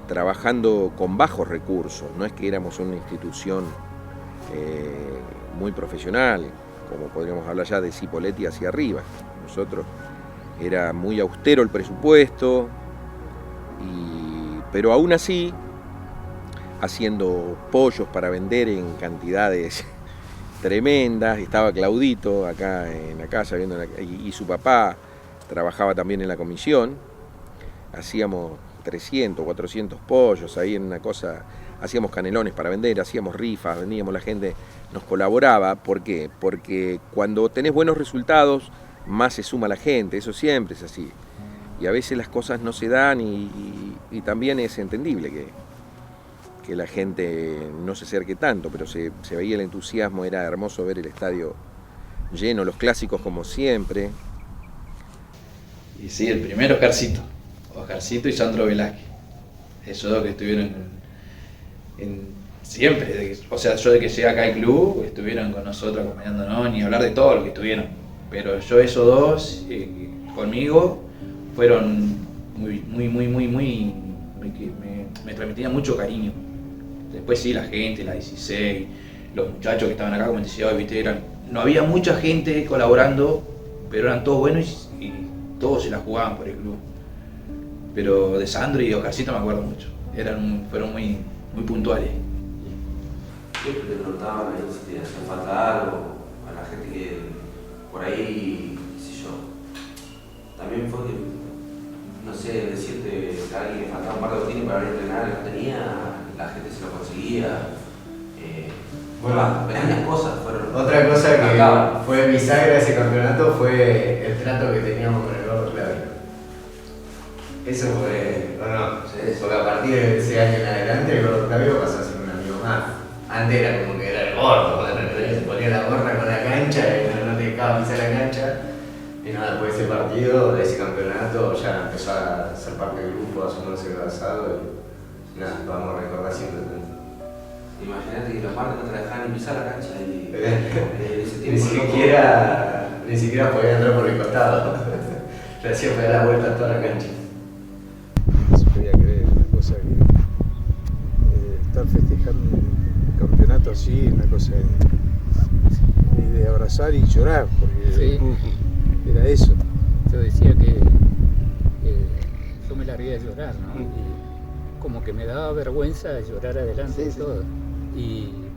trabajando con bajos recursos, no es que éramos una institución muy profesional, como podríamos hablar ya de Cipolletti hacia arriba. Nosotros era muy austero el presupuesto, pero aún así haciendo pollos para vender en cantidades tremendas. Estaba Claudito acá en la casa y su papá trabajaba también en la comisión. Hacíamos 300, 400 pollos ahí en una cosa, hacíamos canelones para vender, hacíamos rifas, vendíamos, la gente nos colaboraba. ¿Por qué? Porque cuando tenés buenos resultados, más se suma la gente, eso siempre es así. Y a veces las cosas no se dan y también es entendible que la gente no se acerque tanto, pero se veía el entusiasmo, era hermoso ver el estadio lleno, los clásicos como siempre.
Y sí, el primero Oscarcito y Sandro Velázquez, esos dos que estuvieron siempre, o sea, yo de que llegué acá al club, estuvieron con nosotros acompañándonos, ni hablar de todo lo que estuvieron, pero yo esos dos conmigo fueron me transmitían mucho cariño. Después sí, la gente, la 16, los muchachos que estaban acá como decía, viste, no había mucha gente colaborando, pero eran todos buenos y todos se la jugaban por el club. Pero de Sandro y de Oscarcito me acuerdo mucho, fueron muy puntuales.
siempre te preguntaban ahí si te hacía falta algo, a la gente que por ahí, qué sé yo, también fue que, no sé, decirte a alguien que faltaba un par de botines para venir a entrenar y no tenía, la gente se lo conseguía. Bueno, pequeñas cosas fueron.
Otra cosa que fue bisagra de ese campeonato fue el trato que teníamos con el Gordo Clavio. Eso fue, porque a partir de ese año en adelante el Gordo Clavio pasó a ser un amigo más. Antes era como que era el gordo, se ponía la gorra con la cancha y no te dejaba pisar la cancha. Y nada, después de ese partido, de ese campeonato, ya empezó a ser parte del grupo, a sumarse el asado y nada, lo vamos a recordar siempre.
Imagínate que los martes no te dejaban ni pisar la cancha y ese
ni siquiera podía entrar por el costado. Le hacía pegar la vuelta a toda la cancha.
No se podía creer, una cosa que estar festejando un campeonato así, una cosa de abrazar y llorar, porque era eso.
Yo decía que yo me largué a llorar, ¿no? Y como que me daba vergüenza llorar adelante de todo.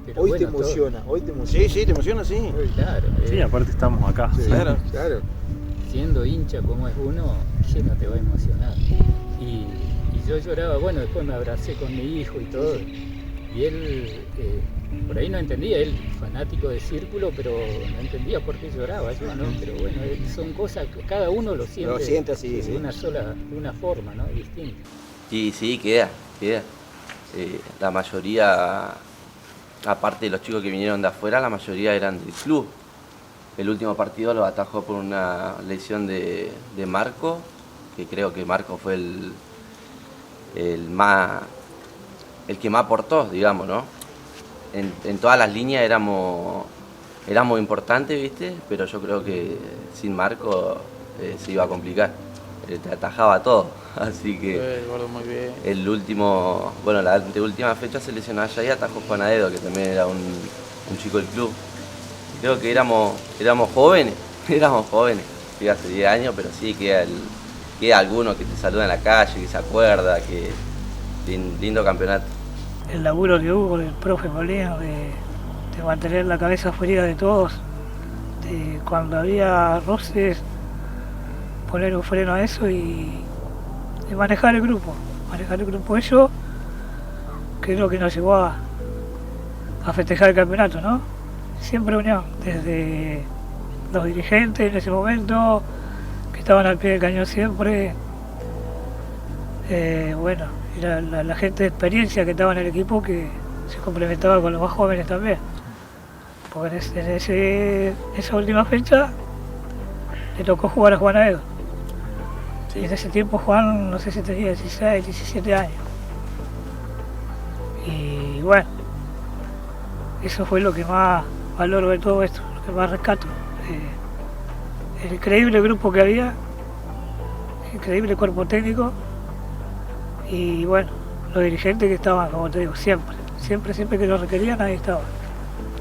Pero
hoy,
bueno,
te emociona, hoy te emociona. Sí, te emociona, sí.
Claro.
Sí, aparte estamos acá.
Sí, claro.
Siendo hincha como es uno, ¿qué no te va a emocionar? Y yo lloraba, bueno, después me abracé con mi hijo y todo. Y él, por ahí no entendía, él fanático de Círculo, pero no entendía por qué lloraba yo, ¿no? Pero bueno, son cosas que cada uno lo siente
así,
de una forma, ¿no? Distinta.
Y sí, queda. La mayoría, aparte de los chicos que vinieron de afuera, la mayoría eran del club. El último partido lo atajó por una lesión de Marco, que creo que Marco fue el que más aportó, digamos, ¿no? En todas las líneas éramos importantes, ¿viste? Pero yo creo que sin Marco se iba a complicar. Te atajaba todo, así que
muy bien.
el último, bueno, la anteúltima fecha se lesionó allá y atajó Juan Aedo, que también era un chico del club. Creo que éramos jóvenes, sí, hace 10 años, pero sí queda alguno que te saluda en la calle, que se acuerda, que lindo campeonato.
El laburo que hubo con el profe Molino de mantener la cabeza fría de todos, de cuando había roces, poner un freno a eso y manejar el grupo. Eso creo que nos llevó a festejar el campeonato, ¿no? Siempre unión, desde los dirigentes en ese momento, que estaban al pie del cañón siempre, bueno, y la gente de experiencia que estaba en el equipo, que se complementaba con los más jóvenes también. Porque en esa última fecha le tocó jugar a Juan Aedo. Y en ese tiempo Juan, no sé si tenía 16, 17 años. Y bueno, eso fue lo que más valoro de todo esto, lo que más rescato. El increíble grupo que había, el increíble cuerpo técnico y bueno, los dirigentes que estaban, como te digo, siempre que lo requerían, ahí estaban.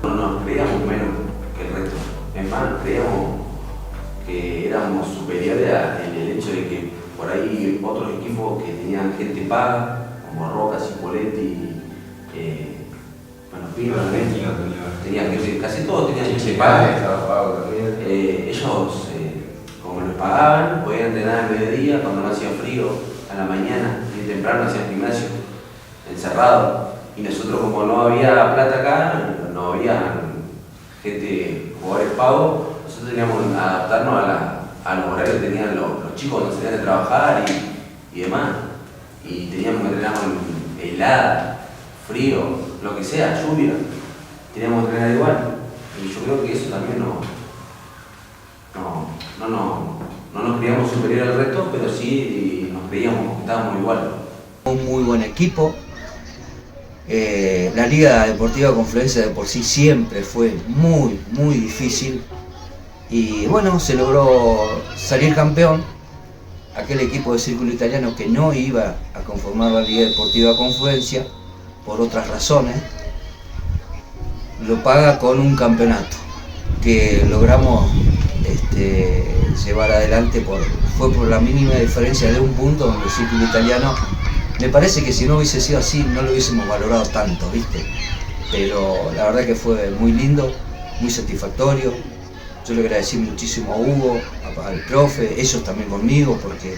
No nos creíamos menos que el resto, es más, creíamos que éramos superiores en el hecho de que por ahí otros equipos que tenían gente paga, como Roca, Cipoletti, bueno, Pino, tenían gente, casi todos tenían gente paga. Ellos, como les pagaban, podían entrenar al mediodía cuando no hacía frío, a la mañana, y temprano hacían gimnasio, encerrado. Y nosotros, como no había plata acá, no había gente, jugadores pagos, nosotros teníamos que adaptarnos a los horarios que tenían los chicos cuando salían de trabajar y demás. Y teníamos que entrenar en helada, frío, lo que sea, lluvia. Teníamos que entrenar igual. Y yo creo que eso también no nos creíamos superior al resto, pero sí nos creíamos que estábamos igual.
Un muy buen equipo. La Liga Deportiva Confluencia de por sí siempre fue muy difícil y bueno, se logró salir campeón. Aquel equipo de Círculo Italiano que no iba a conformar la Liga Deportiva Confluencia por otras razones, lo paga con un campeonato que logramos llevar adelante, fue por la mínima diferencia de un punto, donde el Círculo Italiano, me parece que si no hubiese sido así no lo hubiésemos valorado tanto, ¿viste? pero la verdad que fue muy lindo, muy satisfactorio. Yo le agradecí muchísimo a Hugo, al profe, ellos también conmigo, porque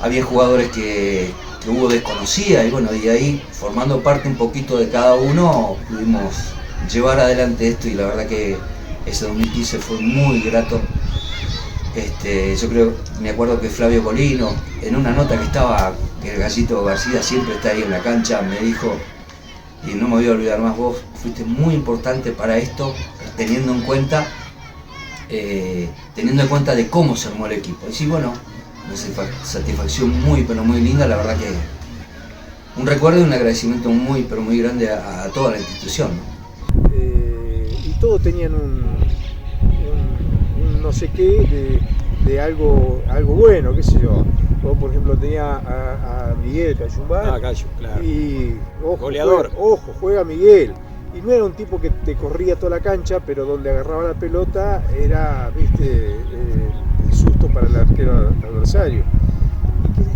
había jugadores que Hugo desconocía y bueno, de ahí, formando parte un poquito de cada uno, pudimos llevar adelante esto y la verdad que ese 2015 fue muy grato. Yo creo, me acuerdo que Flavio Colino, en una nota que el Gallito García siempre está ahí en la cancha, me dijo, y no me voy a olvidar más, vos fuiste muy importante para esto, teniendo en cuenta de cómo se armó el equipo. Y sí, bueno, una satisfacción muy, pero muy linda, la verdad que un recuerdo y un agradecimiento muy, pero muy grande a toda la institución, ¿no?
Y todos tenían un no sé qué de algo bueno, qué sé yo. Yo, por ejemplo, tenía a Miguel Cayumbá.
Claro.
Y ojo,
goleador.
Juega Miguel. Y no era un tipo que te corría toda la cancha, pero donde agarraba la pelota era, viste, el susto para el arquero adversario.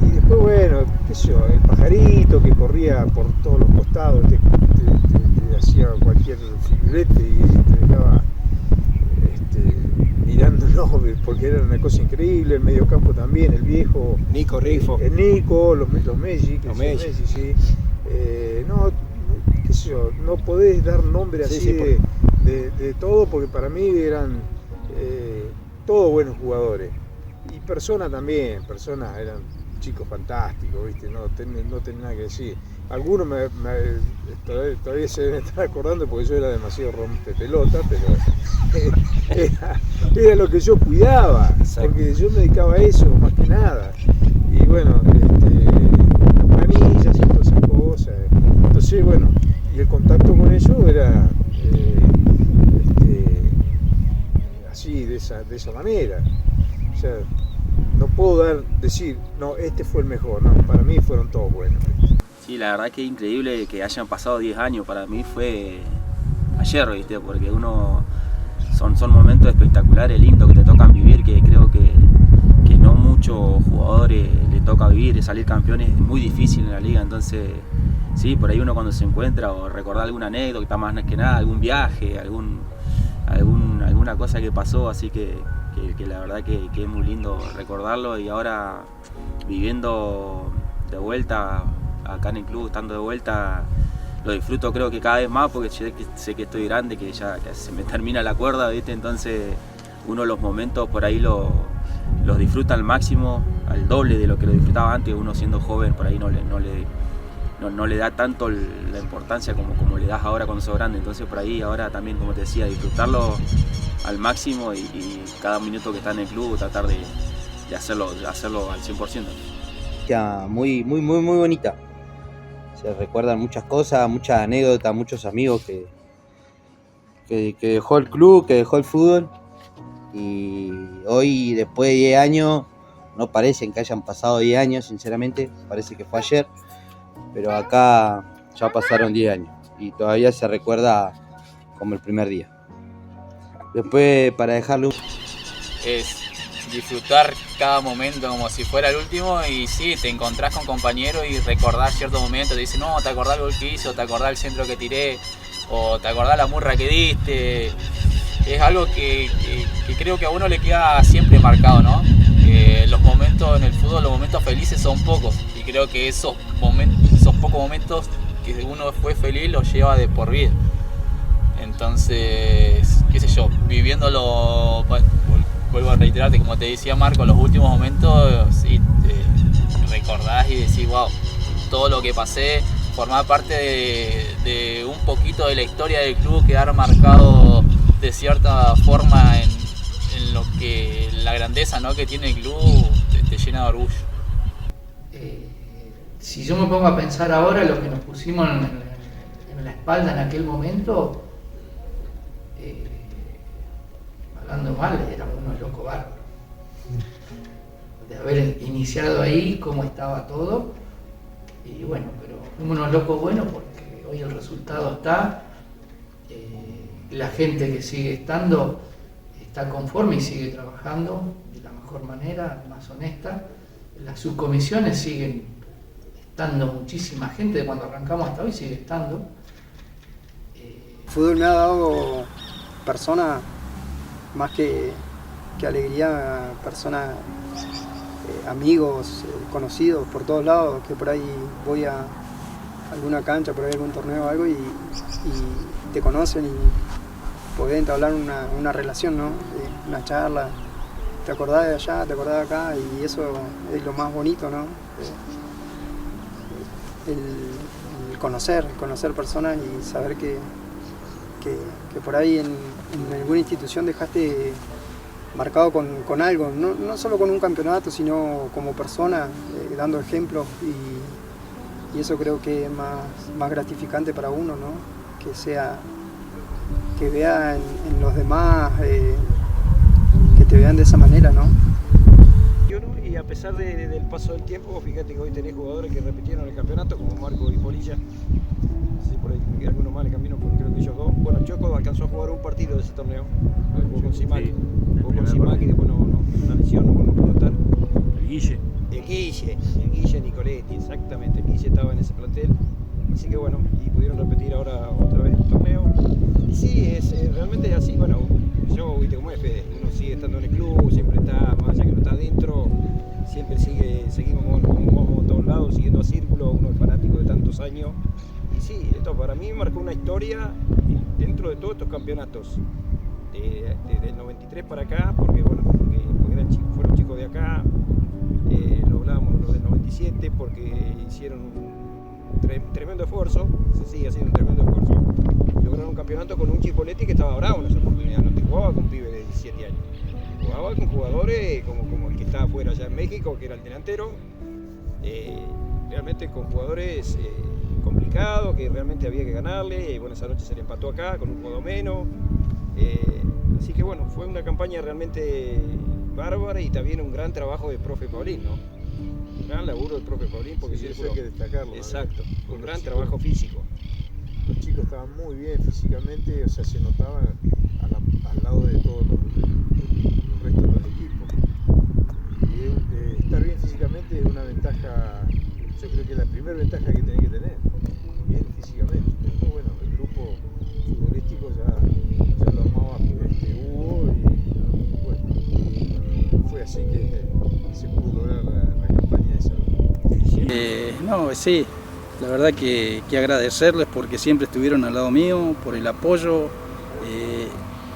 Y después, bueno, qué sé yo, el pajarito que corría por todos los costados, te hacía cualquier figurete y te dejaba mirándolo, porque era una cosa increíble. El mediocampo también, el viejo
Nico Rifo,
el Nico, los Messi, sí. No, qué sé yo, no podés dar nombre así de todo, porque para mí eran todos buenos jugadores. Y personas también, eran chicos fantásticos, ¿viste? No tenía nada que decir. Algunos todavía se deben estar acordando porque yo era demasiado rompepelota, pero era lo que yo cuidaba, porque yo me dedicaba a eso más que nada. Y bueno, manillas y todas esas cosas. Entonces, bueno, y el contacto con ellos era así, de esa manera. O sea, no puedo decir, no, este fue el mejor, no, para mí fueron todos buenos.
Sí, la verdad que es increíble que hayan pasado 10 años, para mí fue ayer, ¿viste? Porque son momentos espectaculares, lindos que te tocan vivir, que creo que no muchos jugadores le toca vivir. Salir campeones es muy difícil en la liga, entonces sí, por ahí uno cuando se encuentra o recordar alguna anécdota, más que nada, algún viaje, alguna cosa que pasó, así que la verdad que es muy lindo recordarlo. Y ahora viviendo de vuelta acá en el club, estando de vuelta, lo disfruto creo que cada vez más, porque sé que estoy grande, que ya se me termina la cuerda, ¿viste? Entonces uno los momentos por ahí los disfruta al máximo, al doble de lo que lo disfrutaba antes. Uno siendo joven por ahí no le da tanto la importancia como le das ahora cuando sos grande. Entonces por ahí ahora también, como te decía, disfrutarlo al máximo y cada minuto que está en el club tratar de hacerlo al 100%.
Muy bonita. Se recuerdan muchas cosas, muchas anécdotas, muchos amigos que dejó el club, que dejó el fútbol. Y hoy, después de 10 años, no parecen que hayan pasado 10 años, sinceramente, parece que fue ayer. Pero acá ya pasaron 10 años y todavía se recuerda como el primer día. Después, para dejarlo,
es disfrutar cada momento como si fuera el último. Y sí, te encontrás con compañeros y recordás ciertos momentos. Te dicen, no, te acordás el gol que hizo, te acordás el centro que tiré, o te acordás la murra que diste. Es algo que creo que a uno le queda siempre marcado, ¿no? Los momentos en el fútbol, los momentos felices son pocos, y creo que esos pocos momentos que uno fue feliz los lleva de por vida. Entonces, qué sé yo, viviéndolo, vuelvo a reiterarte, como te decía Marco, los últimos momentos, sí, te recordás y decís, wow, todo lo que pasé, formar parte de un poquito de la historia del club, quedar marcado de cierta forma en lo que la grandeza, ¿no?, que tiene el club, te llena de orgullo.
Si yo me pongo a pensar ahora lo que nos pusimos en la espalda en aquel momento, hablando mal, éramos unos locos bárbaros. De haber iniciado ahí, cómo estaba todo, y bueno, pero fuimos unos locos buenos porque hoy el resultado está, la gente que sigue estando está conforme y sigue trabajando de la mejor manera, más honesta. Las subcomisiones siguen estando, muchísima gente de cuando arrancamos hasta hoy sigue estando.
El fútbol me ha dado personas, más que alegría, personas, amigos, conocidos por todos lados, que por ahí voy a alguna cancha, por ahí algún torneo o algo y te conocen y podés entablar una relación, ¿no? Una charla, te acordás de allá, te acordás de acá y eso es lo más bonito, ¿no? El conocer personas y saber que por ahí en alguna institución dejaste marcado con algo, no solo con un campeonato, sino como persona, dando ejemplos y eso creo que es más gratificante para uno, ¿no? Que vea en los demás, que te vean de esa manera, ¿no?
Y a pesar del paso del tiempo, fíjate que hoy tenés jugadores que repitieron el campeonato, como Marco y Polilla. No sé, por ahí me queda alguno mal en camino, porque creo que ellos dos. Bueno, Choco alcanzó a jugar un partido de ese torneo, jugó con Simac, y después una lesión, no pudo estar.
El Guille. El Guille Nicoletti, exactamente. El Guille estaba en ese plantel. Así que bueno, y pudieron repetir ahora otra vez el torneo. Y sí, realmente es así. Bueno, yo, viste cómo es, Fede, uno sigue estando en el club, siempre está, más allá que no está adentro, siempre seguimos como vamos a todos lados, siguiendo a Círculo, uno es fanático de tantos años. Y sí, esto para mí marcó una historia dentro de todos estos campeonatos. Desde el 93 para acá, porque fueron chicos de acá, lo hablábamos los del 97, porque hicieron un tremendo esfuerzo, se sigue haciendo un tremendo esfuerzo. Lograron un campeonato con un Chipoletti que estaba bravo en esa oportunidad, no te jugaba con pibes de 17 años, jugaba con jugadores como el que estaba afuera allá en México, que era el delantero, realmente con jugadores complicados, que realmente había que ganarle, y bueno, esa noche se le empató acá con un jugador menos. Así que bueno, fue una campaña realmente bárbara y también un gran trabajo del profe Paulín, ¿no? Un gran laburo del profe Paulín, porque
sí, eso hay que destacarlo.
Exacto, un gran trabajo físico.
Los chicos estaban muy bien físicamente, o sea, se notaba al lado de todos el resto de los equipos. Y estar bien físicamente es una ventaja, yo creo que es la primera ventaja que tenés que tener, bien físicamente. Después, bueno, el grupo futbolístico ya lo armaba Hugo y bueno, fue así que se pudo lograr la campaña esa.
No, sí, la verdad que agradecerles porque siempre estuvieron al lado mío, por el apoyo,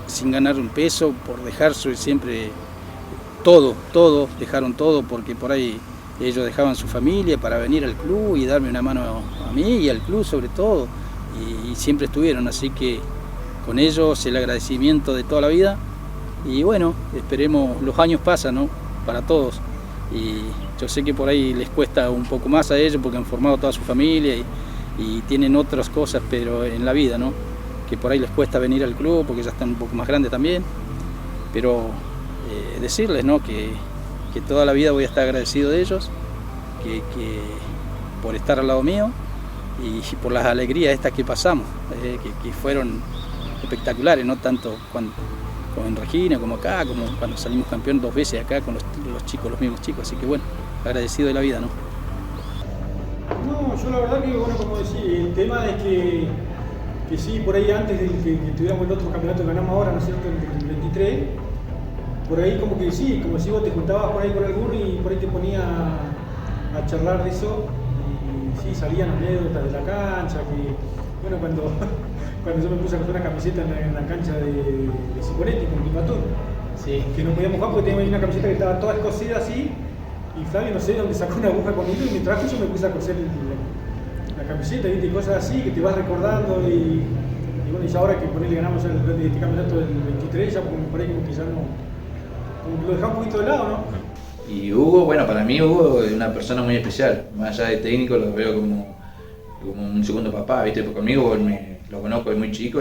sin ganar un peso, por dejar siempre todo, dejaron todo porque por ahí ellos dejaban su familia para venir al club y darme una mano a mí y al club sobre todo, y siempre estuvieron, así que con ellos el agradecimiento de toda la vida y bueno, esperemos, los años pasan, ¿no? Para todos y yo sé que por ahí les cuesta un poco más a ellos porque han formado toda su familia y tienen otras cosas pero en la vida, ¿no? Que por ahí les cuesta venir al club porque ya están un poco más grandes también, pero decirles, ¿no? que toda la vida voy a estar agradecido de ellos, que por estar al lado mío y por las alegrías estas que pasamos, que fueron espectaculares, no tanto como en Regina, como acá, como cuando salimos campeón 2 veces acá con los chicos, los mismos chicos, así que bueno, agradecido de la vida, ¿no?
No, yo la verdad que, bueno, como decía, el tema es que sí, por ahí antes de que tuviéramos el otro campeonato que ganamos ahora, ¿no es cierto?, el 23, por ahí como que sí, como si vos te juntabas por ahí con alguno y por ahí te ponía a charlar de eso y sí, salían anécdotas de la cancha, que bueno, cuando yo me puse a coger una camiseta en la cancha de Cipoletti con Pimatón, sí, que no podíamos jugar porque teníamos una camiseta que estaba toda escocida así y Flavio no sé dónde sacó una aguja conmigo y me trajo y yo me puse a coser la camiseta, ¿viste? Y cosas así que te vas recordando y bueno, y ahora que ponele ganamos este campeonato del 23, ya por ahí como que ya no, lo dejamos un poquito de lado, ¿no?
Y Hugo, bueno, para mí Hugo es una persona muy especial, más allá de técnico lo veo como un segundo papá, ¿viste? Porque conmigo lo conozco desde muy chico,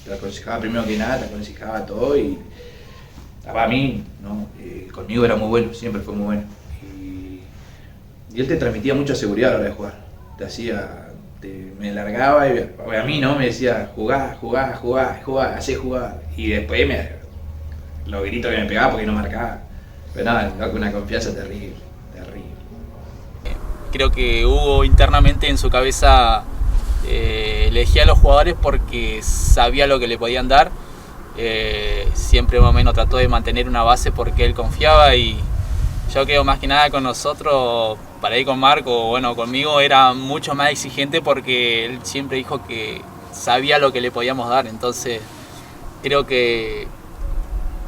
te aconsejaba primero que nada, te aconsejaba todo y para mí, ¿no? Conmigo era muy bueno, siempre fue muy bueno. Y él te transmitía mucha seguridad a la hora de jugar, me largaba y a mí, ¿no? Me decía, jugá, hacé jugar. Y después los gritos que me pegaba porque no marcaba. Pero nada, con una confianza terrible.
Creo que Hugo internamente en su cabeza
elegí a los jugadores porque sabía lo que le podían dar. Siempre más o menos trató de mantener una base porque él confiaba, y yo creo más que nada con nosotros, para ir con Marco, bueno, conmigo era mucho más exigente porque él siempre dijo que sabía lo que le podíamos dar. Entonces creo que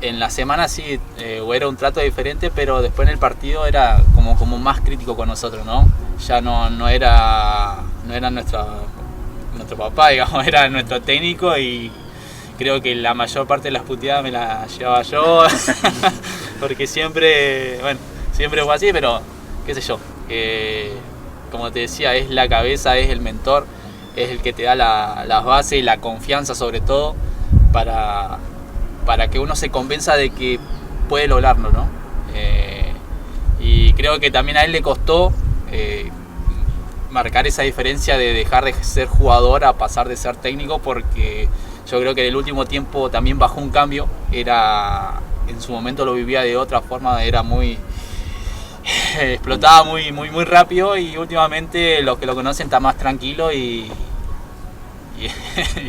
en la semana sí era un trato diferente, pero después en el partido era como más crítico con nosotros, ¿no? Ya no era nuestro papá, digamos, era nuestro técnico, y creo que la mayor parte de las puteadas me las llevaba yo, porque siempre fue así, pero qué sé yo, como te decía, es la cabeza, es el mentor, es el que te da las bases y la confianza sobre todo para que uno se convenza de que puede lograrlo, ¿no? Y creo que también a él le costó marcar esa diferencia de dejar de ser jugador a pasar de ser técnico, porque yo creo que en el último tiempo también bajó un cambio. En su momento lo vivía de otra forma, era explotaba muy rápido, y últimamente los que lo conocen está más tranquilo y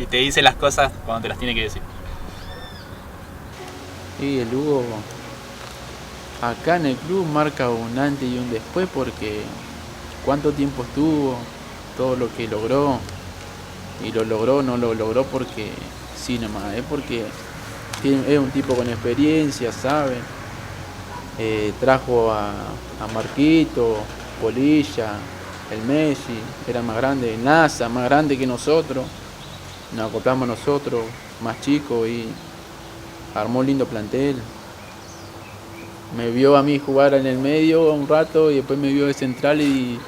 te dice las cosas cuando te las tiene que decir.
Y el Hugo acá en el club marca un antes y un después, porque cuánto tiempo estuvo, todo lo que logró, y no lo logró porque sí nomás, es porque es un tipo con experiencia, sabe. Trajo a Marquito, Polilla, el Messi, era más grande, NASA, más grande que nosotros, nos acoplamos nosotros, más chicos, y armó un lindo plantel. Me vio a mí jugar en el medio un rato y después me vio de central, y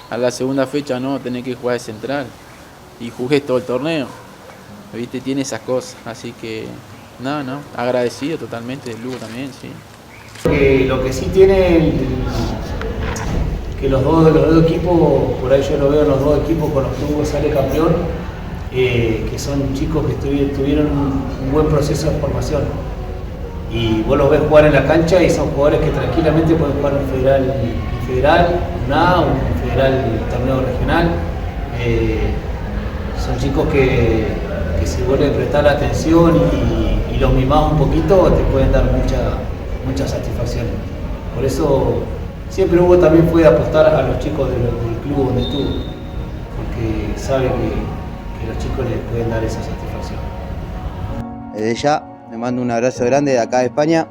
a la segunda fecha no, tenés que jugar de central. Y jugué todo el torneo. ¿Viste? Tiene esas cosas, así que no, agradecido totalmente del Lugo también, sí.
Lo que sí tiene que los dos equipos, por ahí yo lo veo en los dos equipos con los que Hugo sale campeón, que son chicos que tuvieron un buen proceso de formación. Y vos los ves jugar en la cancha y son jugadores que tranquilamente pueden jugar un federal, un federal torneo regional. Son chicos que si vos le prestás la atención y los mimás un poquito, te pueden dar mucha satisfacción. Por eso siempre Hugo también fue apostar a los chicos del club donde estuvo, porque sabe que los chicos les pueden dar esa satisfacción.
Desde ya le mando un abrazo grande de acá de España.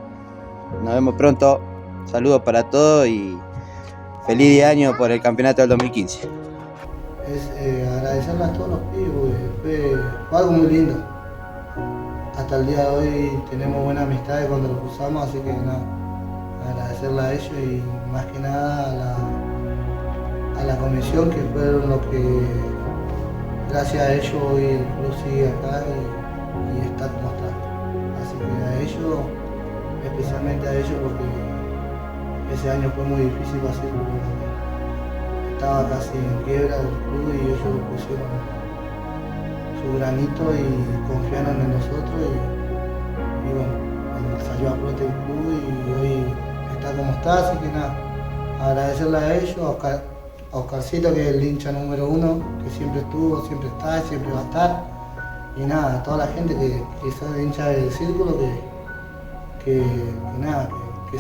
Nos vemos pronto. Saludos para todos y feliz de año por el campeonato del 2015.
Es agradecerle a todos los pibes, fue algo muy lindo. Hasta el día de hoy tenemos buenas amistades cuando los cruzamos, así que nada, agradecerle a ellos y más que nada a la comisión, que fueron los que gracias a ellos hoy el club sigue acá y está como está. Así que a ellos, especialmente a ellos, porque ese año fue muy difícil para hacer, estaba casi en quiebra el club y ellos pusieron su granito y confiaron en nosotros y bueno, salió a flote el club y hoy está como está, así que nada, agradecerle a ellos, a Oscarcito, que es el hincha número 1, que siempre estuvo, siempre está y siempre va a estar, y nada, a toda la gente que son hincha del círculo, que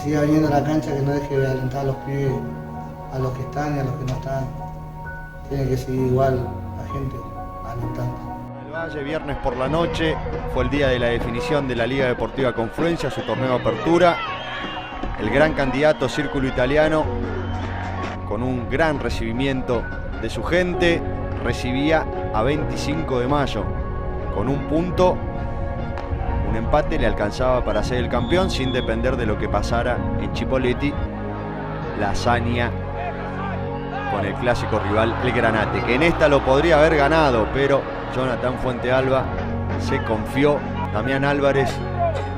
siga viniendo a la cancha, que no deje de alentar a los pibes, a los que están y a los que no están. Tiene que seguir igual la gente alentando.
El Valle, viernes por la noche, fue el día de la definición de la Liga Deportiva Confluencia, su torneo de apertura. El gran candidato Círculo Italiano, con un gran recibimiento de su gente, recibía a 25 de mayo. Con un punto, un empate le alcanzaba para ser el campeón sin depender de lo que pasara en Chipoleti. La hazaña con el clásico rival, el Granate, que en esta lo podría haber ganado, pero Jonathan Fuentealba se confió. Damián Álvarez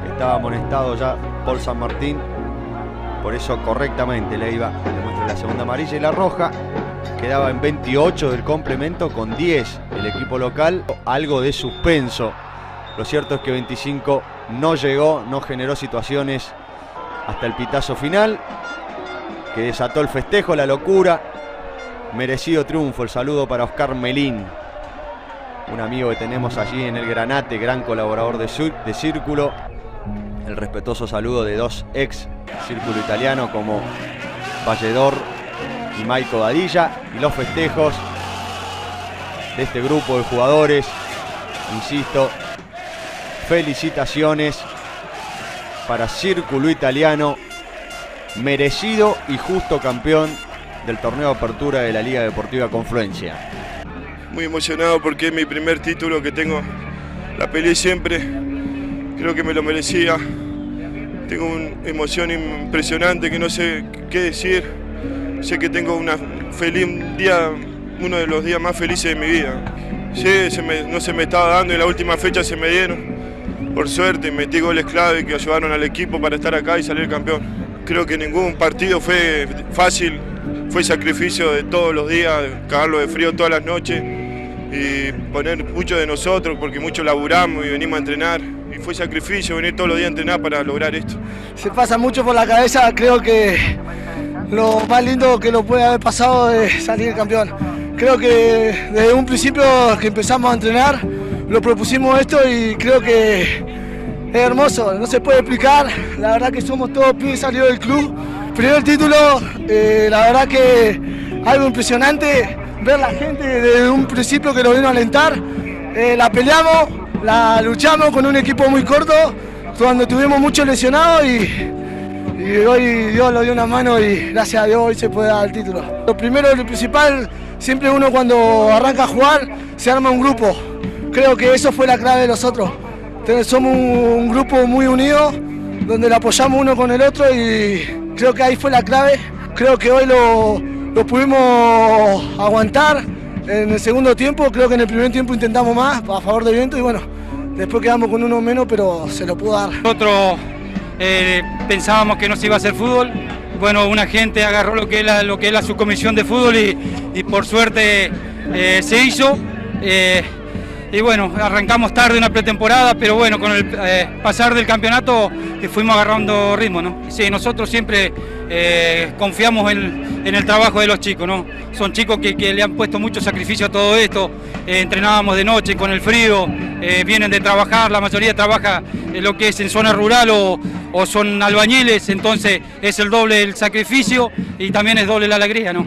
estaba amonestado ya por San Martín, por eso correctamente le iba, le muestra la segunda amarilla y la roja. Quedaba en 28 del complemento con 10 el equipo local, algo de suspenso. Lo cierto es que 25 no llegó, no generó situaciones hasta el pitazo final, que desató el festejo, la locura. Merecido triunfo, el saludo para Oscar Melín, un amigo que tenemos allí en el Granate, gran colaborador de Círculo. El respetuoso saludo de dos ex Círculo Italiano como Valledor y Maico Dadilla, y los festejos de este grupo de jugadores. Insisto, felicitaciones para Círculo Italiano, merecido y justo campeón del torneo de apertura de la Liga Deportiva Confluencia.
Muy emocionado porque es mi primer título que tengo, la peleé siempre, creo que me lo merecía. Tengo una emoción impresionante que no sé qué decir. Sé que tengo un día, uno de los días más felices de mi vida. Sí, no se me estaba dando y en la última fecha se me dieron. Por suerte metí goles clave que ayudaron al equipo para estar acá y salir campeón. Creo que ningún partido fue fácil, fue sacrificio de todos los días, cagarlo de frío todas las noches y poner mucho de nosotros porque mucho laburamos y venimos a entrenar. Y fue sacrificio venir todos los días a entrenar para lograr esto.
Se pasa mucho por la cabeza, creo que lo más lindo que lo puede haber pasado es salir campeón. Creo que desde un principio que empezamos a entrenar, lo propusimos esto y creo que es hermoso, no se puede explicar. La verdad que somos todos pibes salidos del club. Primer título, la verdad que algo impresionante, ver la gente desde un principio que lo vino a alentar. La peleamos, la luchamos con un equipo muy corto, cuando tuvimos muchos lesionados y hoy Dios lo dio una mano y gracias a Dios hoy se puede dar el título. Lo primero y lo principal, siempre uno cuando arranca a jugar se arma un grupo. Creo que eso fue la clave de nosotros. Somos un grupo muy unido, donde le apoyamos uno con el otro y creo que ahí fue la clave. Creo que hoy lo pudimos aguantar en el segundo tiempo. Creo que en el primer tiempo intentamos más a favor de Viento y bueno, después quedamos con uno menos, pero se lo pudo dar.
Nosotros pensábamos que no se iba a hacer fútbol. Bueno, una gente agarró lo que es la subcomisión de fútbol y por suerte se hizo. Y bueno, arrancamos tarde una pretemporada, pero bueno, con el pasar del campeonato fuimos agarrando ritmo, ¿no? Sí, nosotros siempre confiamos en el trabajo de los chicos, ¿no? Son chicos que le han puesto mucho sacrificio a todo esto. Entrenábamos de noche con el frío, vienen de trabajar, la mayoría trabaja en lo que es en zona rural o son albañiles, entonces es el doble el sacrificio y también es doble la alegría, ¿no?